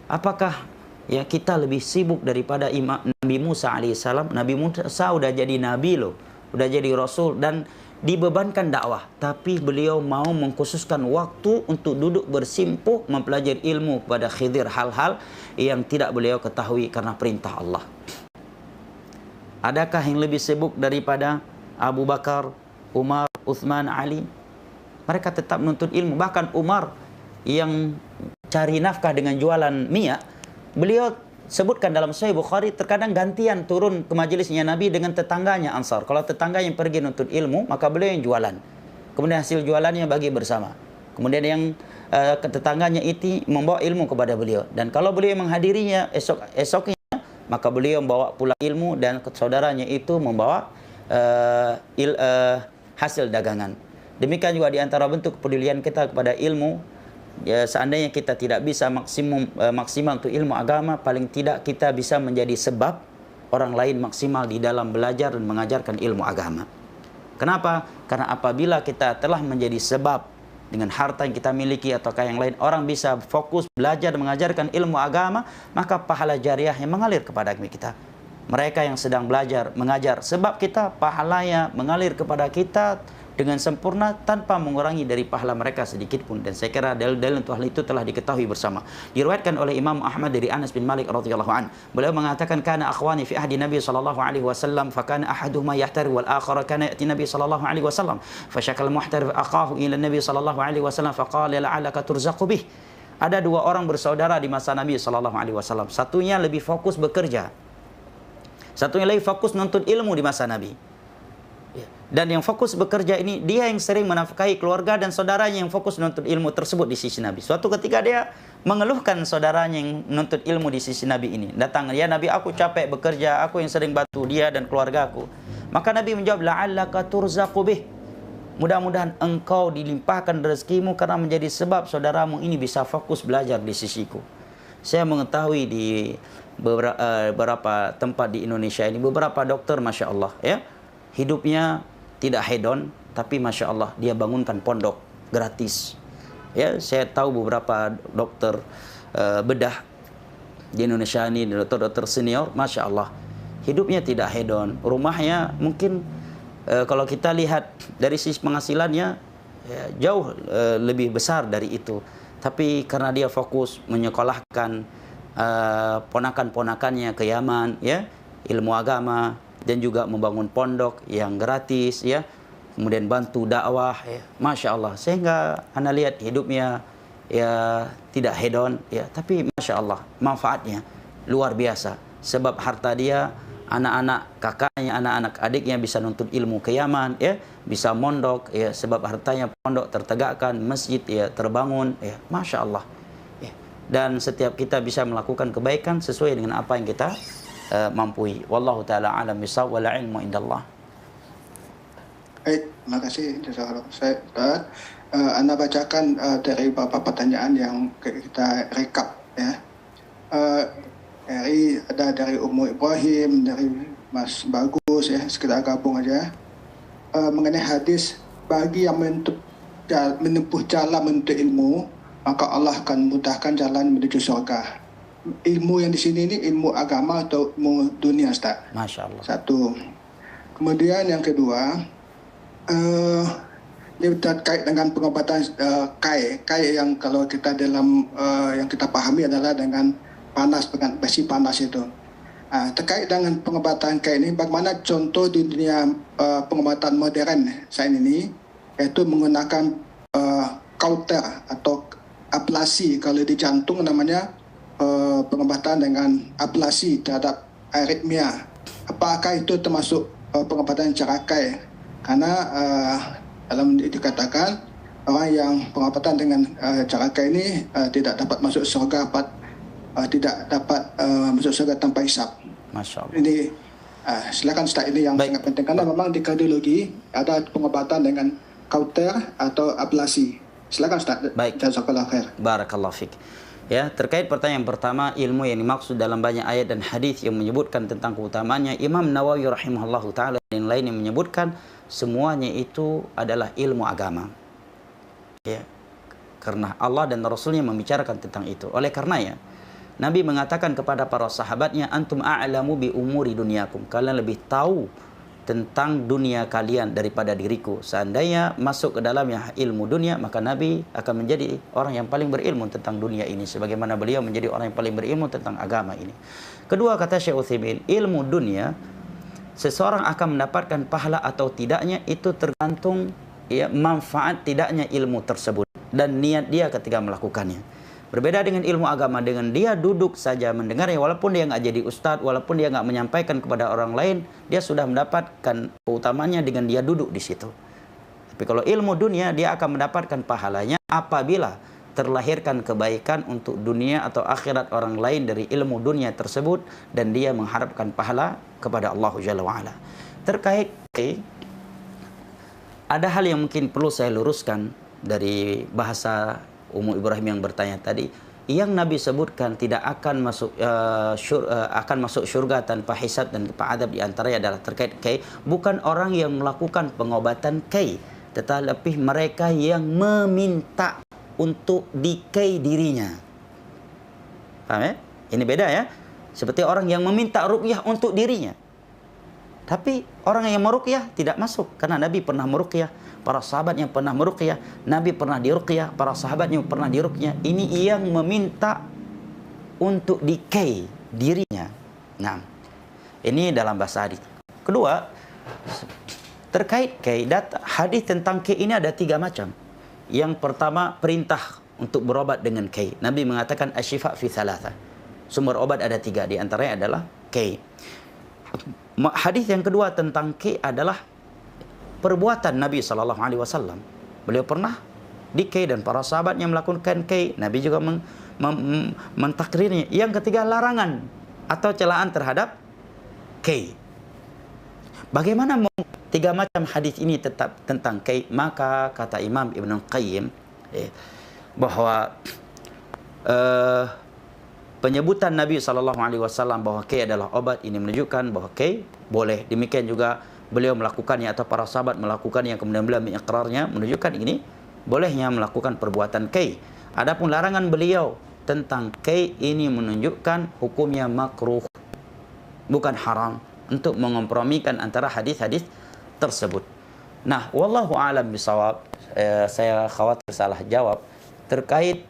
Apakah ya kita lebih sibuk daripada Nabi Musa alaihissalam? Nabi Musa sudah jadi nabi loh, sudah jadi rasul dan dibebankan dakwah, tapi beliau mau mengkhususkan waktu untuk duduk bersimpuh mempelajari ilmu kepada Khidir, hal-hal yang tidak beliau ketahui karena perintah Allah. Adakah yang lebih sibuk daripada Abu Bakar, Umar, Uthman, Ali? Mereka tetap menuntut ilmu. Bahkan Umar yang cari nafkah dengan jualan minyak, beliau sebutkan dalam Sahih Bukhari, terkadang gantian turun ke majelisnya Nabi dengan tetangganya Ansar. Kalau tetangga yang pergi nuntut ilmu, maka beliau yang jualan. Kemudian hasil jualannya bagi bersama. Kemudian yang tetangganya itu membawa ilmu kepada beliau. Dan kalau beliau menghadirinya esoknya, maka beliau membawa pula ilmu dan saudaranya itu membawa hasil dagangan. Demikian juga di antara bentuk kepedulian kita kepada ilmu. Ya, seandainya kita tidak bisa maksimal untuk ilmu agama, paling tidak kita bisa menjadi sebab orang lain maksimal di dalam belajar dan mengajarkan ilmu agama. Kenapa? Karena apabila kita telah menjadi sebab dengan harta yang kita miliki ataukah yang lain, orang bisa fokus belajar dan mengajarkan ilmu agama, maka pahala jariah yang mengalir kepada kita. Mereka yang sedang belajar, mengajar, sebab kita pahalanya mengalir kepada kita dengan sempurna tanpa mengurangi dari pahala mereka sedikit pun. Dan saya kira dalil-dalil untuk hal itu telah diketahui bersama. Diriwayatkan oleh Imam Ahmad dari Anas bin Malik radhiyallahu an. Beliau mengatakan, kana akhwani fi ahdi Nabi sallallahu alaihi wasallam, fa kana ahaduhuma yahtari wal akhar kana yati Nabi sallallahu alaihi wasallam, fa syakal muhtari aqahu ila Nabi sallallahu alaihi wasallam fa qala la'allaka turzaqu bih. Ada dua orang bersaudara di masa Nabi sallallahu alaihi wasallam. Satunya lebih fokus bekerja, satunya lagi fokus menuntut ilmu di masa Nabi. Dan yang fokus bekerja ini, dia yang sering menafkahi keluarga dan saudaranya yang fokus menuntut ilmu tersebut di sisi Nabi. Suatu ketika dia mengeluhkan saudaranya yang menuntut ilmu di sisi Nabi ini. Datang, ya Nabi, aku capek bekerja, aku yang sering bantu dia dan keluarga aku. Maka Nabi menjawab, la'allaka turzaqu bih. Mudah-mudahan engkau dilimpahkan rezekimu karena menjadi sebab saudaramu ini bisa fokus belajar di sisiku. Saya mengetahui di beberapa tempat di Indonesia ini, beberapa dokter, Masya Allah, ya, hidupnya tidak hedon, tapi Masya Allah dia bangunkan pondok gratis. Ya, saya tahu beberapa dokter bedah di Indonesia ini, dokter-dokter senior, Masya Allah hidupnya tidak hedon. Rumahnya mungkin kalau kita lihat dari sisi penghasilannya ya, jauh lebih besar dari itu. Tapi karena dia fokus menyekolahkan ponakan-ponakannya ke Yaman, ya, ilmu agama, dan juga membangun pondok yang gratis, ya, kemudian bantu dakwah, ya, Masya Allah. Sehingga anda lihat hidupnya ya tidak hedon, ya, tapi Masya Allah manfaatnya luar biasa. Sebab harta dia anak-anak kakaknya, anak-anak adiknya bisa nuntut ilmu ke Yaman, ya, bisa mondok, ya, sebab hartanya pondok tertegakkan, masjid ya terbangun, ya, masya Allah. Ya. Dan setiap kita bisa melakukan kebaikan sesuai dengan apa yang kita mampu. Wallahu taala alam bisawab, wal ilmu indallah. Baik, terima kasih. Saya Anda bacakan dari beberapa pertanyaan yang kita rekap, ya. Dari Ummu Ibrahim, dari Mas Bagus, ya, sekedar gabung aja. Mengenai hadis, bagi yang menempuh jalan menuntut ilmu, maka Allah akan mudahkan jalan menuju surga. Ilmu yang di sini ini ilmu agama atau ilmu dunia, Ustaz? Masya Allah. Satu. Kemudian yang kedua, ini terkait dengan pengobatan kai yang kalau kita dalam yang kita pahami adalah dengan panas, dengan besi panas itu. Terkait dengan pengobatan kai ini, bagaimana contoh di dunia pengobatan modern saat ini, yaitu menggunakan kauter atau ablasi. Kalau di jantung namanya pengobatan dengan ablasi terhadap aritmia. Apakah itu termasuk pengobatan cara kai? Karena dalam dikatakan orang yang pengobatan dengan cara kai ini tidak dapat masuk surga, tidak dapat masuk surga tanpa hisab. Masya Allah. Ini silakan Ustaz, ini yang sangat penting karena memang di kardiologi ada pengobatan dengan kauter atau ablasi. Silakan Ustaz. Baik. Jazakallahu khair. Barakallahu fiik. Ya, terkait pertanyaan pertama, ilmu yang dimaksud dalam banyak ayat dan hadis yang menyebutkan tentang keutamaannya, Imam Nawawi rahimahullahu taala dan lain yang menyebutkan semuanya itu adalah ilmu agama. Ya. Karena Allah dan Rasulnya membicarakan tentang itu. Oleh karenanya, Nabi mengatakan kepada para sahabatnya, antum a'lamu bi umuri dunyakum. Kalian lebih tahu tentang dunia kalian daripada diriku. Seandainya masuk ke dalamnya ilmu dunia, maka Nabi akan menjadi orang yang paling berilmu tentang dunia ini, sebagaimana beliau menjadi orang yang paling berilmu tentang agama ini. Kedua, kata Syekh Utsaimin, ilmu dunia seseorang akan mendapatkan pahala atau tidaknya itu tergantung ya manfaat tidaknya ilmu tersebut dan niat dia ketika melakukannya. Berbeda dengan ilmu agama, dengan dia duduk saja mendengarnya, walaupun dia nggak jadi ustadz, walaupun dia nggak menyampaikan kepada orang lain, dia sudah mendapatkan keutamanya dengan dia duduk di situ. Tapi kalau ilmu dunia, dia akan mendapatkan pahalanya apabila terlahirkan kebaikan untuk dunia atau akhirat orang lain dari ilmu dunia tersebut, dan dia mengharapkan pahala kepada Allah Jalla wa'ala. Terkait ada hal yang mungkin perlu saya luruskan dari bahasa Ummu Ibrahim yang bertanya tadi, yang Nabi sebutkan tidak akan masuk surga tanpa hisab dan tanpa adab, diantaranya adalah terkait kai, bukan orang yang melakukan pengobatan kai, tetapi mereka yang meminta untuk dikai dirinya. Paham ya? Ini beda ya. Seperti orang yang meminta ruqyah untuk dirinya. Tapi orang yang meruqyah tidak masuk, karena Nabi pernah meruqyah, para sahabat yang pernah meruqyah, Nabi pernah diruqyah, para sahabat yang pernah diruqyah. Ini yang meminta untuk dikai dirinya. Nah, ini dalam bahasa hadis. Kedua, terkait kai, hadis tentang kai ini ada 3 macam. Yang pertama, perintah untuk berobat dengan kai. Nabi mengatakan asyifa fi thalatha. Sumber obat ada 3, di antaranya adalah kai. Hadis yang kedua tentang kai adalah perbuatan Nabi SAW. Beliau pernah dikai dan para sahabatnya melakukan kai. Nabi juga mentakrirnya. Yang ketiga, larangan atau celaan terhadap kai. Bagaimana 3 macam hadis ini tetap tentang kai? Maka kata Imam Ibn Qayyim bahwa penyebutan Nabi SAW bahwa kai adalah obat, ini menunjukkan bahwa kai boleh. Demikian juga beliau melakukannya atau para sahabat melakukannya, kemudian beliau mengikrarnya, menunjukkan ini bolehnya melakukan perbuatan kai. Adapun larangan beliau tentang kai ini menunjukkan hukumnya makruh, bukan haram, untuk mengompromikan antara hadis-hadis tersebut. Nah, wallahu a'lam bishawab. Saya khawatir salah jawab terkait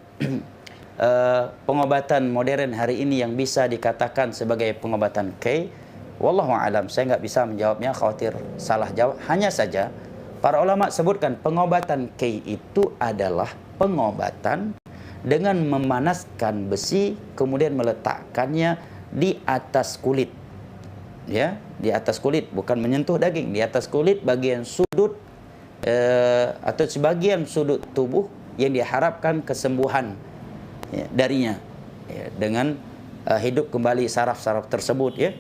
pengobatan modern hari ini yang bisa dikatakan sebagai pengobatan kai. Wallahu a'lam, saya nggak bisa menjawabnya, khawatir salah jawab. Hanya saja para ulama sebutkan pengobatan kai itu adalah pengobatan dengan memanaskan besi kemudian meletakkannya di atas kulit. ya, di atas kulit, bukan menyentuh daging, di atas kulit bagian sudut atau sebagian sudut tubuh yang diharapkan kesembuhan ya, darinya ya, dengan hidup kembali saraf-saraf tersebut ya.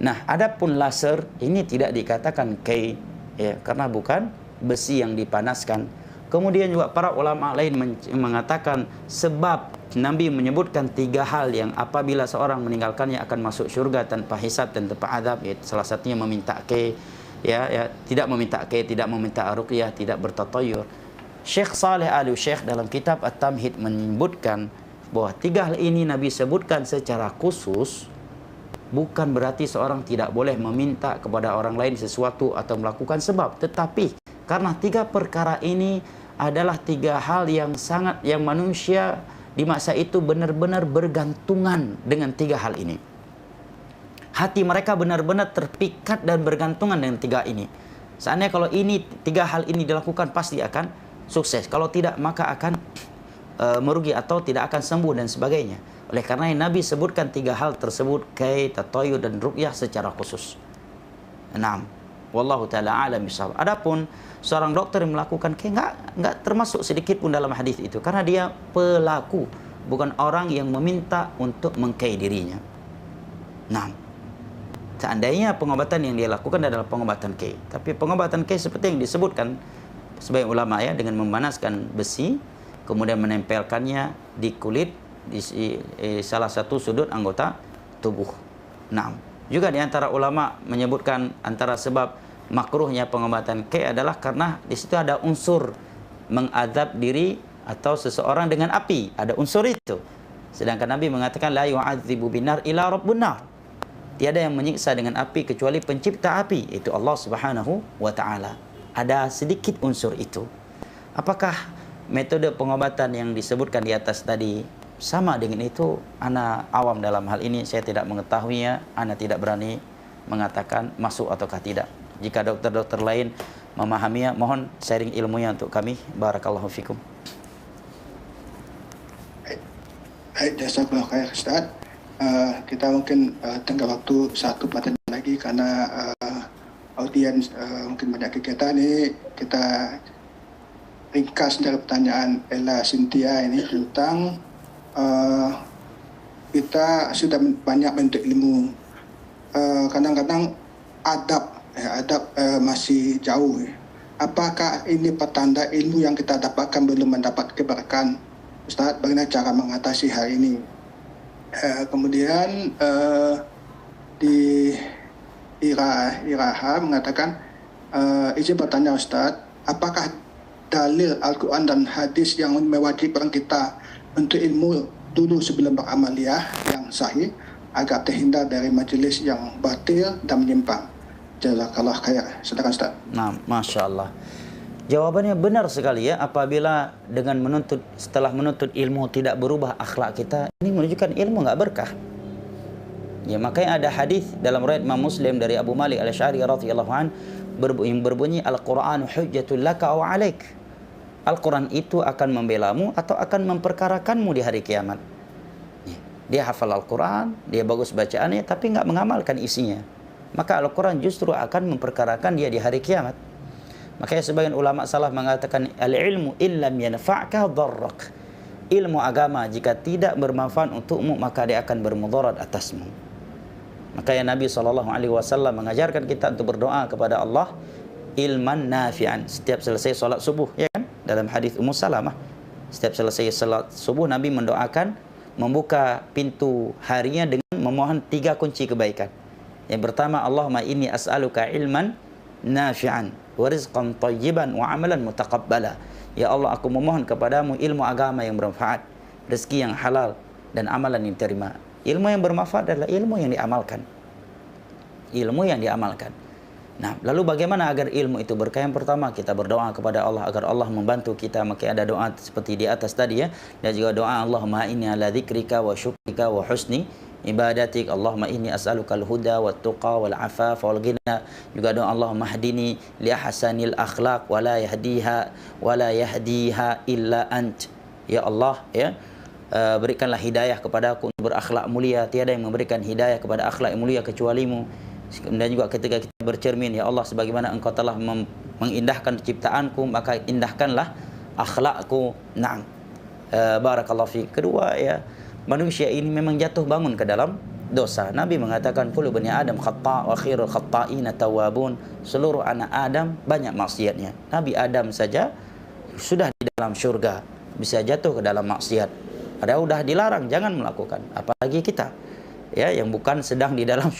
Nah, adapun laser ini tidak dikatakan kay ya, karena bukan besi yang dipanaskan. Kemudian juga para ulama lain mengatakan sebab Nabi menyebutkan 3 hal yang apabila seorang meninggalkannya akan masuk syurga tanpa hisab dan tanpa azab, yaitu salah satunya meminta kay ya, tidak meminta kay, tidak meminta ruqyah, tidak bertatayur. Syekh Saleh Al-Syekh dalam kitab At-Tamhid menyebutkan bahwa 3 hal ini Nabi sebutkan secara khusus, bukan berarti seorang tidak boleh meminta kepada orang lain sesuatu atau melakukan sebab, tetapi karena 3 perkara ini adalah 3 hal yang manusia di masa itu benar-benar bergantungan dengan 3 hal ini. Hati mereka benar-benar terpikat dan bergantungan dengan 3 ini. Seandainya kalau 3 hal ini dilakukan pasti akan sukses. Kalau tidak maka akan merugi atau tidak akan sembuh dan sebagainya. Oleh karena Nabi sebutkan 3 hal tersebut, kay, tatayur dan ruqyah secara khusus. Naam. Wallahu taala alam bisawab. Adapun seorang dokter yang melakukan kay enggak termasuk sedikit pun dalam hadis itu, karena dia pelaku, bukan orang yang meminta untuk mengkay dirinya. Naam. Seandainya pengobatan yang dia lakukan adalah pengobatan kay, tapi pengobatan kay seperti yang disebutkan sebagian ulama ya, dengan memanaskan besi kemudian menempelkannya di kulit di salah satu sudut anggota tubuh. Naam. Juga di antara ulama menyebutkan antara sebab makruhnya pengobatan kay adalah karena di situ ada unsur mengadab diri atau seseorang dengan api, ada unsur itu. Sedangkan Nabi mengatakan la yu'adzibu binar ila rabbun nar. Tiada yang menyiksa dengan api kecuali pencipta api, itu Allah Subhanahu wa taala. Ada sedikit unsur itu. Apakah metode pengobatan yang disebutkan di atas tadi sama dengan itu? Ana awam dalam hal ini, saya tidak mengetahuinya, ana tidak berani mengatakan masuk ataukah tidak. Jika dokter-dokter lain memahaminya, mohon sharing ilmunya untuk kami. Barakallahu fikum. Baik, jazakallahu khair Ustaz. Kita mungkin tengah waktu 1 pertanyaan lagi karena audiens mungkin banyak kegiatan ini. Kita ringkas dari pertanyaan Ella Cynthia ini tentang kita sudah banyak bentuk ilmu, kadang-kadang adab masih jauh. Apakah ini petanda ilmu yang kita dapatkan belum mendapat keberkahan? Ustaz, bagaimana cara mengatasi hal ini? Kemudian di Iraha mengatakan, izin bertanya Ustaz, apakah dalil Al-Quran dan hadis yang mewajibkan kita untuk ilmu dulu sebelum beramaliyah yang sahih agar terhindar dari majlis yang batil dan menyimpang? Jazakallah khair. Silakan Ustaz. Nah, Masya Allah. Jawabannya benar sekali ya. Apabila dengan setelah menuntut ilmu tidak berubah akhlak kita, ini menunjukkan ilmu nggak berkah. Ya, makanya ada hadis dalam riwayat Imam Muslim dari Abu Malik Al-Asy'ari radhiyallahu an yang berbunyi Al-Qur'anu hujjatul laka aw 'alaik. Al-Quran itu akan membelamu atau akan memperkarakanmu di hari kiamat. Dia hafal Al-Quran, dia bagus bacaannya, tapi nggak mengamalkan isinya. Maka Al-Quran justru akan memperkarakan dia di hari kiamat. Makanya sebagian ulama salaf mengatakan al-ilmu illam yanfa'ka dharrak. Ilmu agama jika tidak bermanfaat untukmu, maka dia akan bermudarat atasmu. Makanya Nabi SAW mengajarkan kita untuk berdoa kepada Allah ilman nafi'an setiap selesai solat subuh, ya kan? Dalam hadis Ummu Salamah, setiap selesai solat subuh Nabi mendoakan membuka pintu harinya dengan memohon 3 kunci kebaikan. Yang pertama, Allahumma inni as'aluka ilman nafi'an wa rizqan thayyiban wa amalan mutaqabbala. Ya Allah, aku memohon kepadamu ilmu agama yang bermanfaat, rezeki yang halal dan amalan yang diterima. Ilmu yang bermanfaat adalah ilmu yang diamalkan. Ilmu yang diamalkan. Nah, lalu bagaimana agar ilmu itu berkah? Yang pertama, kita berdoa kepada Allah agar Allah membantu kita. Maka ada doa seperti di atas tadi ya. Dan juga doa Allahumma inni ala dzikrika wa syukrika wa husni ibadatik. Allahumma inni as'alukal huda wat tuqa wal afaf wal ghina. Juga doa Allahumma hdini li ahsanil akhlaq wa la yahdiha illa ant. Ya Allah, ya, berikanlah hidayah kepada aku untuk berakhlak mulia. Tiada yang memberikan hidayah kepada akhlak yang mulia kecualimu. Kemudian juga ketika kita bercermin, ya Allah, sebagaimana Engkau telah mengindahkan ciptaanku, maka indahkanlah akhlakku. Naam. Barakallahu fi. Kedua, ya, manusia ini memang jatuh bangun ke dalam dosa. Nabi mengatakan kullu bani Adam khata' wa khairul khata'ina tawwabun. Seluruh anak Adam banyak maksiatnya. Nabi Adam saja sudah di dalam syurga bisa jatuh ke dalam maksiat. Ada udah dilarang, jangan melakukan. Apalagi kita, ya, yang bukan sedang di dalam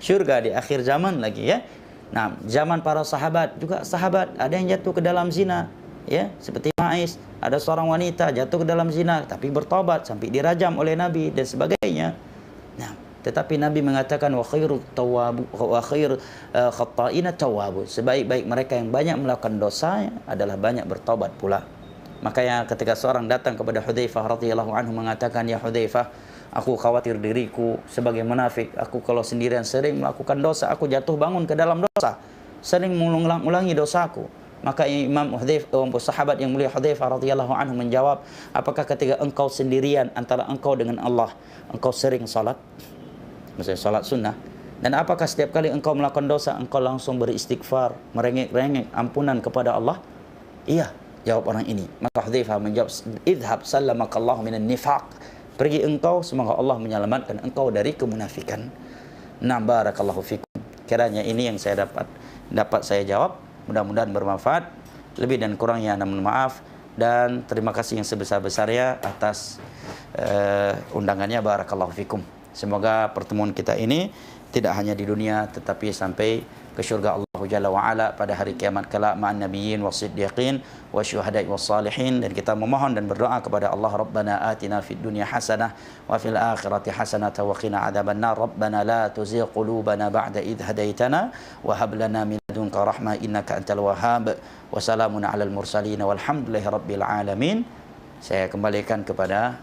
syurga di akhir zaman lagi, ya. Nah, zaman para sahabat juga, sahabat ada yang jatuh ke dalam zina, ya, seperti Ma'is, ada seorang wanita jatuh ke dalam zina tapi bertobat sampai dirajam oleh Nabi dan sebagainya. Nah, tetapi Nabi mengatakan wa khairu tawwab wa khair khata'ina tawwabun. Sebaik-baik mereka yang banyak melakukan dosa adalah banyak bertobat pula. Makanya ketika seorang datang kepada Hudzaifah radhiyallahu anhu mengatakan, ya Hudzaifah, aku khawatir diriku sebagai munafik. Aku kalau sendirian sering melakukan dosa, aku jatuh bangun ke dalam dosa, sering mengulang-ulangi dosaku. Maka Imam Hudzaifah, sahabat yang mulia Hudzaifah radhiyallahu anhu menjawab, apakah ketika engkau sendirian antara engkau dengan Allah, engkau sering salat? Maksudnya salat sunnah. Dan apakah setiap kali engkau melakukan dosa, engkau langsung beristighfar, merengek-rengek ampunan kepada Allah? Iya, jawab orang ini. Maka Hudzaifah menjawab, idhab sallamakallahu minan nifaq. Pergi engkau, semoga Allah menyelamatkan engkau dari kemunafikan. Nah, barakallahu fikum. Kiranya ini yang saya dapat saya jawab. Mudah-mudahan bermanfaat. Lebih dan kurangnya mohon maaf, dan terima kasih yang sebesar-besarnya atas undangannya. Barakallahu fikum. Semoga pertemuan kita ini tidak hanya di dunia tetapi sampai ke syurga Allah Jalla wa Ala pada hari kiamat kelak ma'an nabiyyin was-siddiqin wasyuhada'i was-salihin. Dan kita memohon dan berdoa kepada Allah, Rabbana atina fid dunya hasanah wa fil akhirati hasanah wa qina adzabannar. Rabbana la tuzigh qulubana ba'da idh hadaitana wa hab lana min ladunka rahmah innaka antal wahhab. Wa salamun 'alal mursalin walhamdulillahi rabbil alamin. Saya kembalikan kepada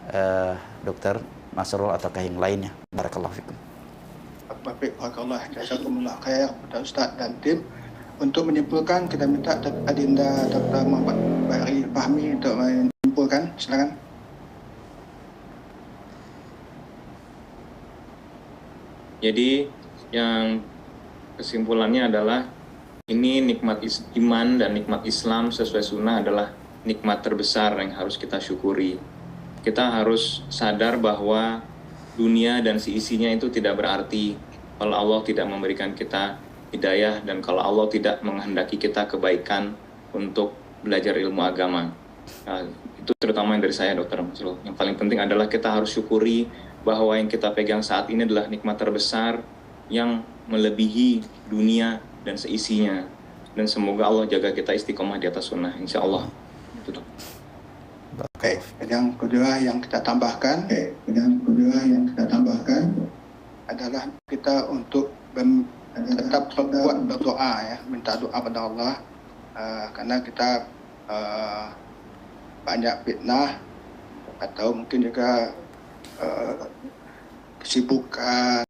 Dr. Masrur atau yang lainnya. Barakallahu fikum. Baik, barakallah, jazakumullah khair kepada Ustaz dan tim. Untuk menyimpulkan, kita minta Adinda Dr. Muhammad Bahri Fahmi untuk menyimpulkan. Silakan. Jadi yang kesimpulannya adalah ini nikmat iman dan nikmat Islam sesuai sunnah adalah nikmat terbesar yang harus kita syukuri. Kita harus sadar bahwa dunia dan seisinya itu tidak berarti kalau Allah tidak memberikan kita hidayah dan kalau Allah tidak menghendaki kita kebaikan untuk belajar ilmu agama. Nah, itu terutama yang dari saya, Dr. Masrul. Yang paling penting adalah kita harus syukuri bahwa yang kita pegang saat ini adalah nikmat terbesar yang melebihi dunia dan seisinya. Dan semoga Allah jaga kita istiqomah di atas sunnah, insya Allah. Itu, Dok. Oke, yang kedua yang kita tambahkan, adalah kita untuk tetap berbuat berdoa, ya, minta doa pada Allah, karena kita banyak fitnah atau mungkin juga kesibukan.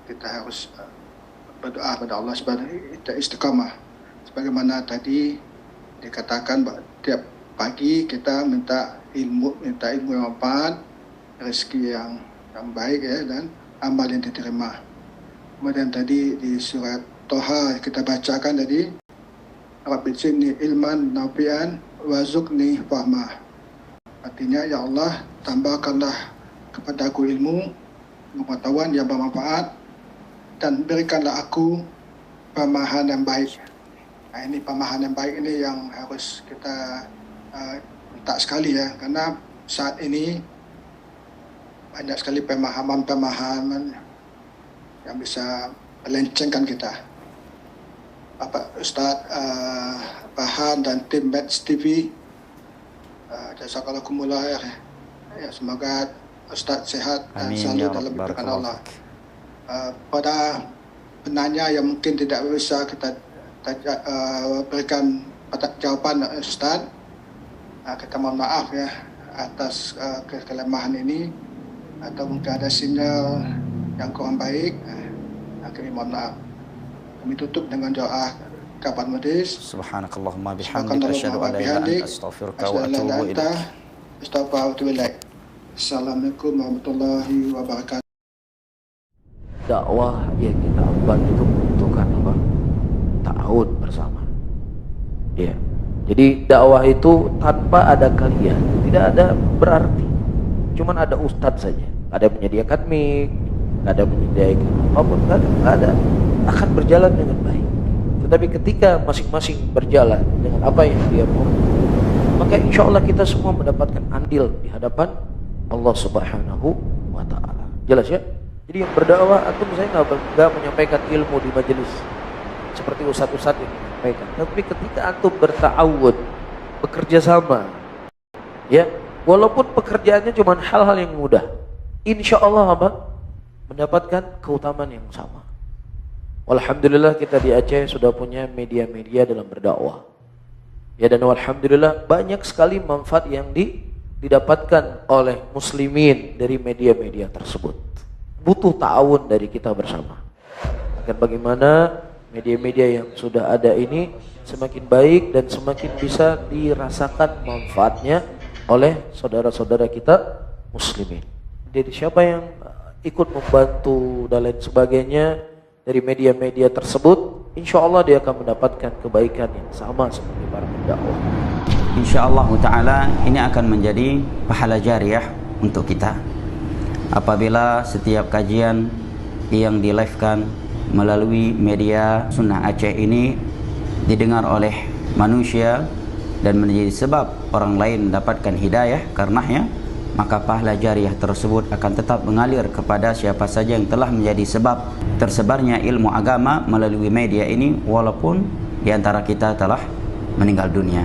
Kita harus berdoa pada Allah supaya kita istiqamah. Sebagaimana tadi dikatakan, tiap pagi kita minta ilmu yang manfaat, rezeki yang baik, ya, dan amal yang diterima. Kemudian tadi di surat Toha kita bacakan tadi, Rabbi zidni ilman nafi'an warzuqni fahmah. Artinya, ya Allah, tambahkanlah kepadaku ilmu, pengetahuan yang bermanfaat, dan berikanlah aku pemahaman yang baik. Nah, ini pemahaman yang baik ini yang harus kita minta sekali, ya, karena saat ini banyak sekali pemahaman yang bisa melencengkan kita. Bapak Ustaz Bahan dan tim Match TV, jazakallahu khair. Ya, semoga Ustaz sehat dan selalu dalam lindungan Allah. Pada penanya yang mungkin tidak bisa kita berikan jawaban, Ustaz, kita mohon maaf, ya, atas kelemahan ini, atau mungkin ada sinyal yang kurang baik. Kami mohon maaf. Kami tutup dengan doa kapan majlis. Subhanakallahumma bihamdika asyhadu an la ilaha illa anta astaghfiruka wa atubu ilaik. Assalamualaikum warahmatullahi wabarakatuh. dakwah yang kita emban itu membutuhkan apa? Ta'awun bersama. Ya. Jadi dakwah itu tanpa ada kalian tidak ada berarti. Cuman ada ustadz saja. Ada yang menyediakan mic, ada yang menyediakan apapun, nggak ada. Akan berjalan dengan baik. Tetapi ketika masing-masing berjalan dengan apa yang dia mau, maka insya Allah kita semua mendapatkan andil di hadapan Allah Subhanahu wa Ta'ala. Jelas ya? Jadi yang berdakwah, antum saya nggak menyampaikan ilmu di majelis seperti ustadz-ustadz yang menyampaikan. Tapi ketika antum berta'awun, bekerja sama, ya, walaupun pekerjaannya cuma hal-hal yang mudah, insya Allah apa? Mendapatkan keutamaan yang sama. Alhamdulillah kita di Aceh sudah punya media-media dalam berdakwah. Ya, dan alhamdulillah banyak sekali manfaat yang didapatkan oleh muslimin dari media-media tersebut. Butuh ta'awun dari kita bersama. Agar bagaimana media-media yang sudah ada ini semakin baik dan semakin bisa dirasakan manfaatnya oleh saudara-saudara kita muslimin. Jadi siapa yang ikut membantu dan lain sebagainya dari media-media tersebut, insya Allah dia akan mendapatkan kebaikan yang sama seperti para pendakwah. Insya Allah Ta'ala ini akan menjadi pahala jariah untuk kita apabila setiap kajian yang di-live-kan melalui media Sunnah Aceh ini didengar oleh manusia dan menjadi sebab orang lain mendapatkan hidayah karenanya, maka pahala jariah tersebut akan tetap mengalir kepada siapa saja yang telah menjadi sebab tersebarnya ilmu agama melalui media ini walaupun di antara kita telah meninggal dunia.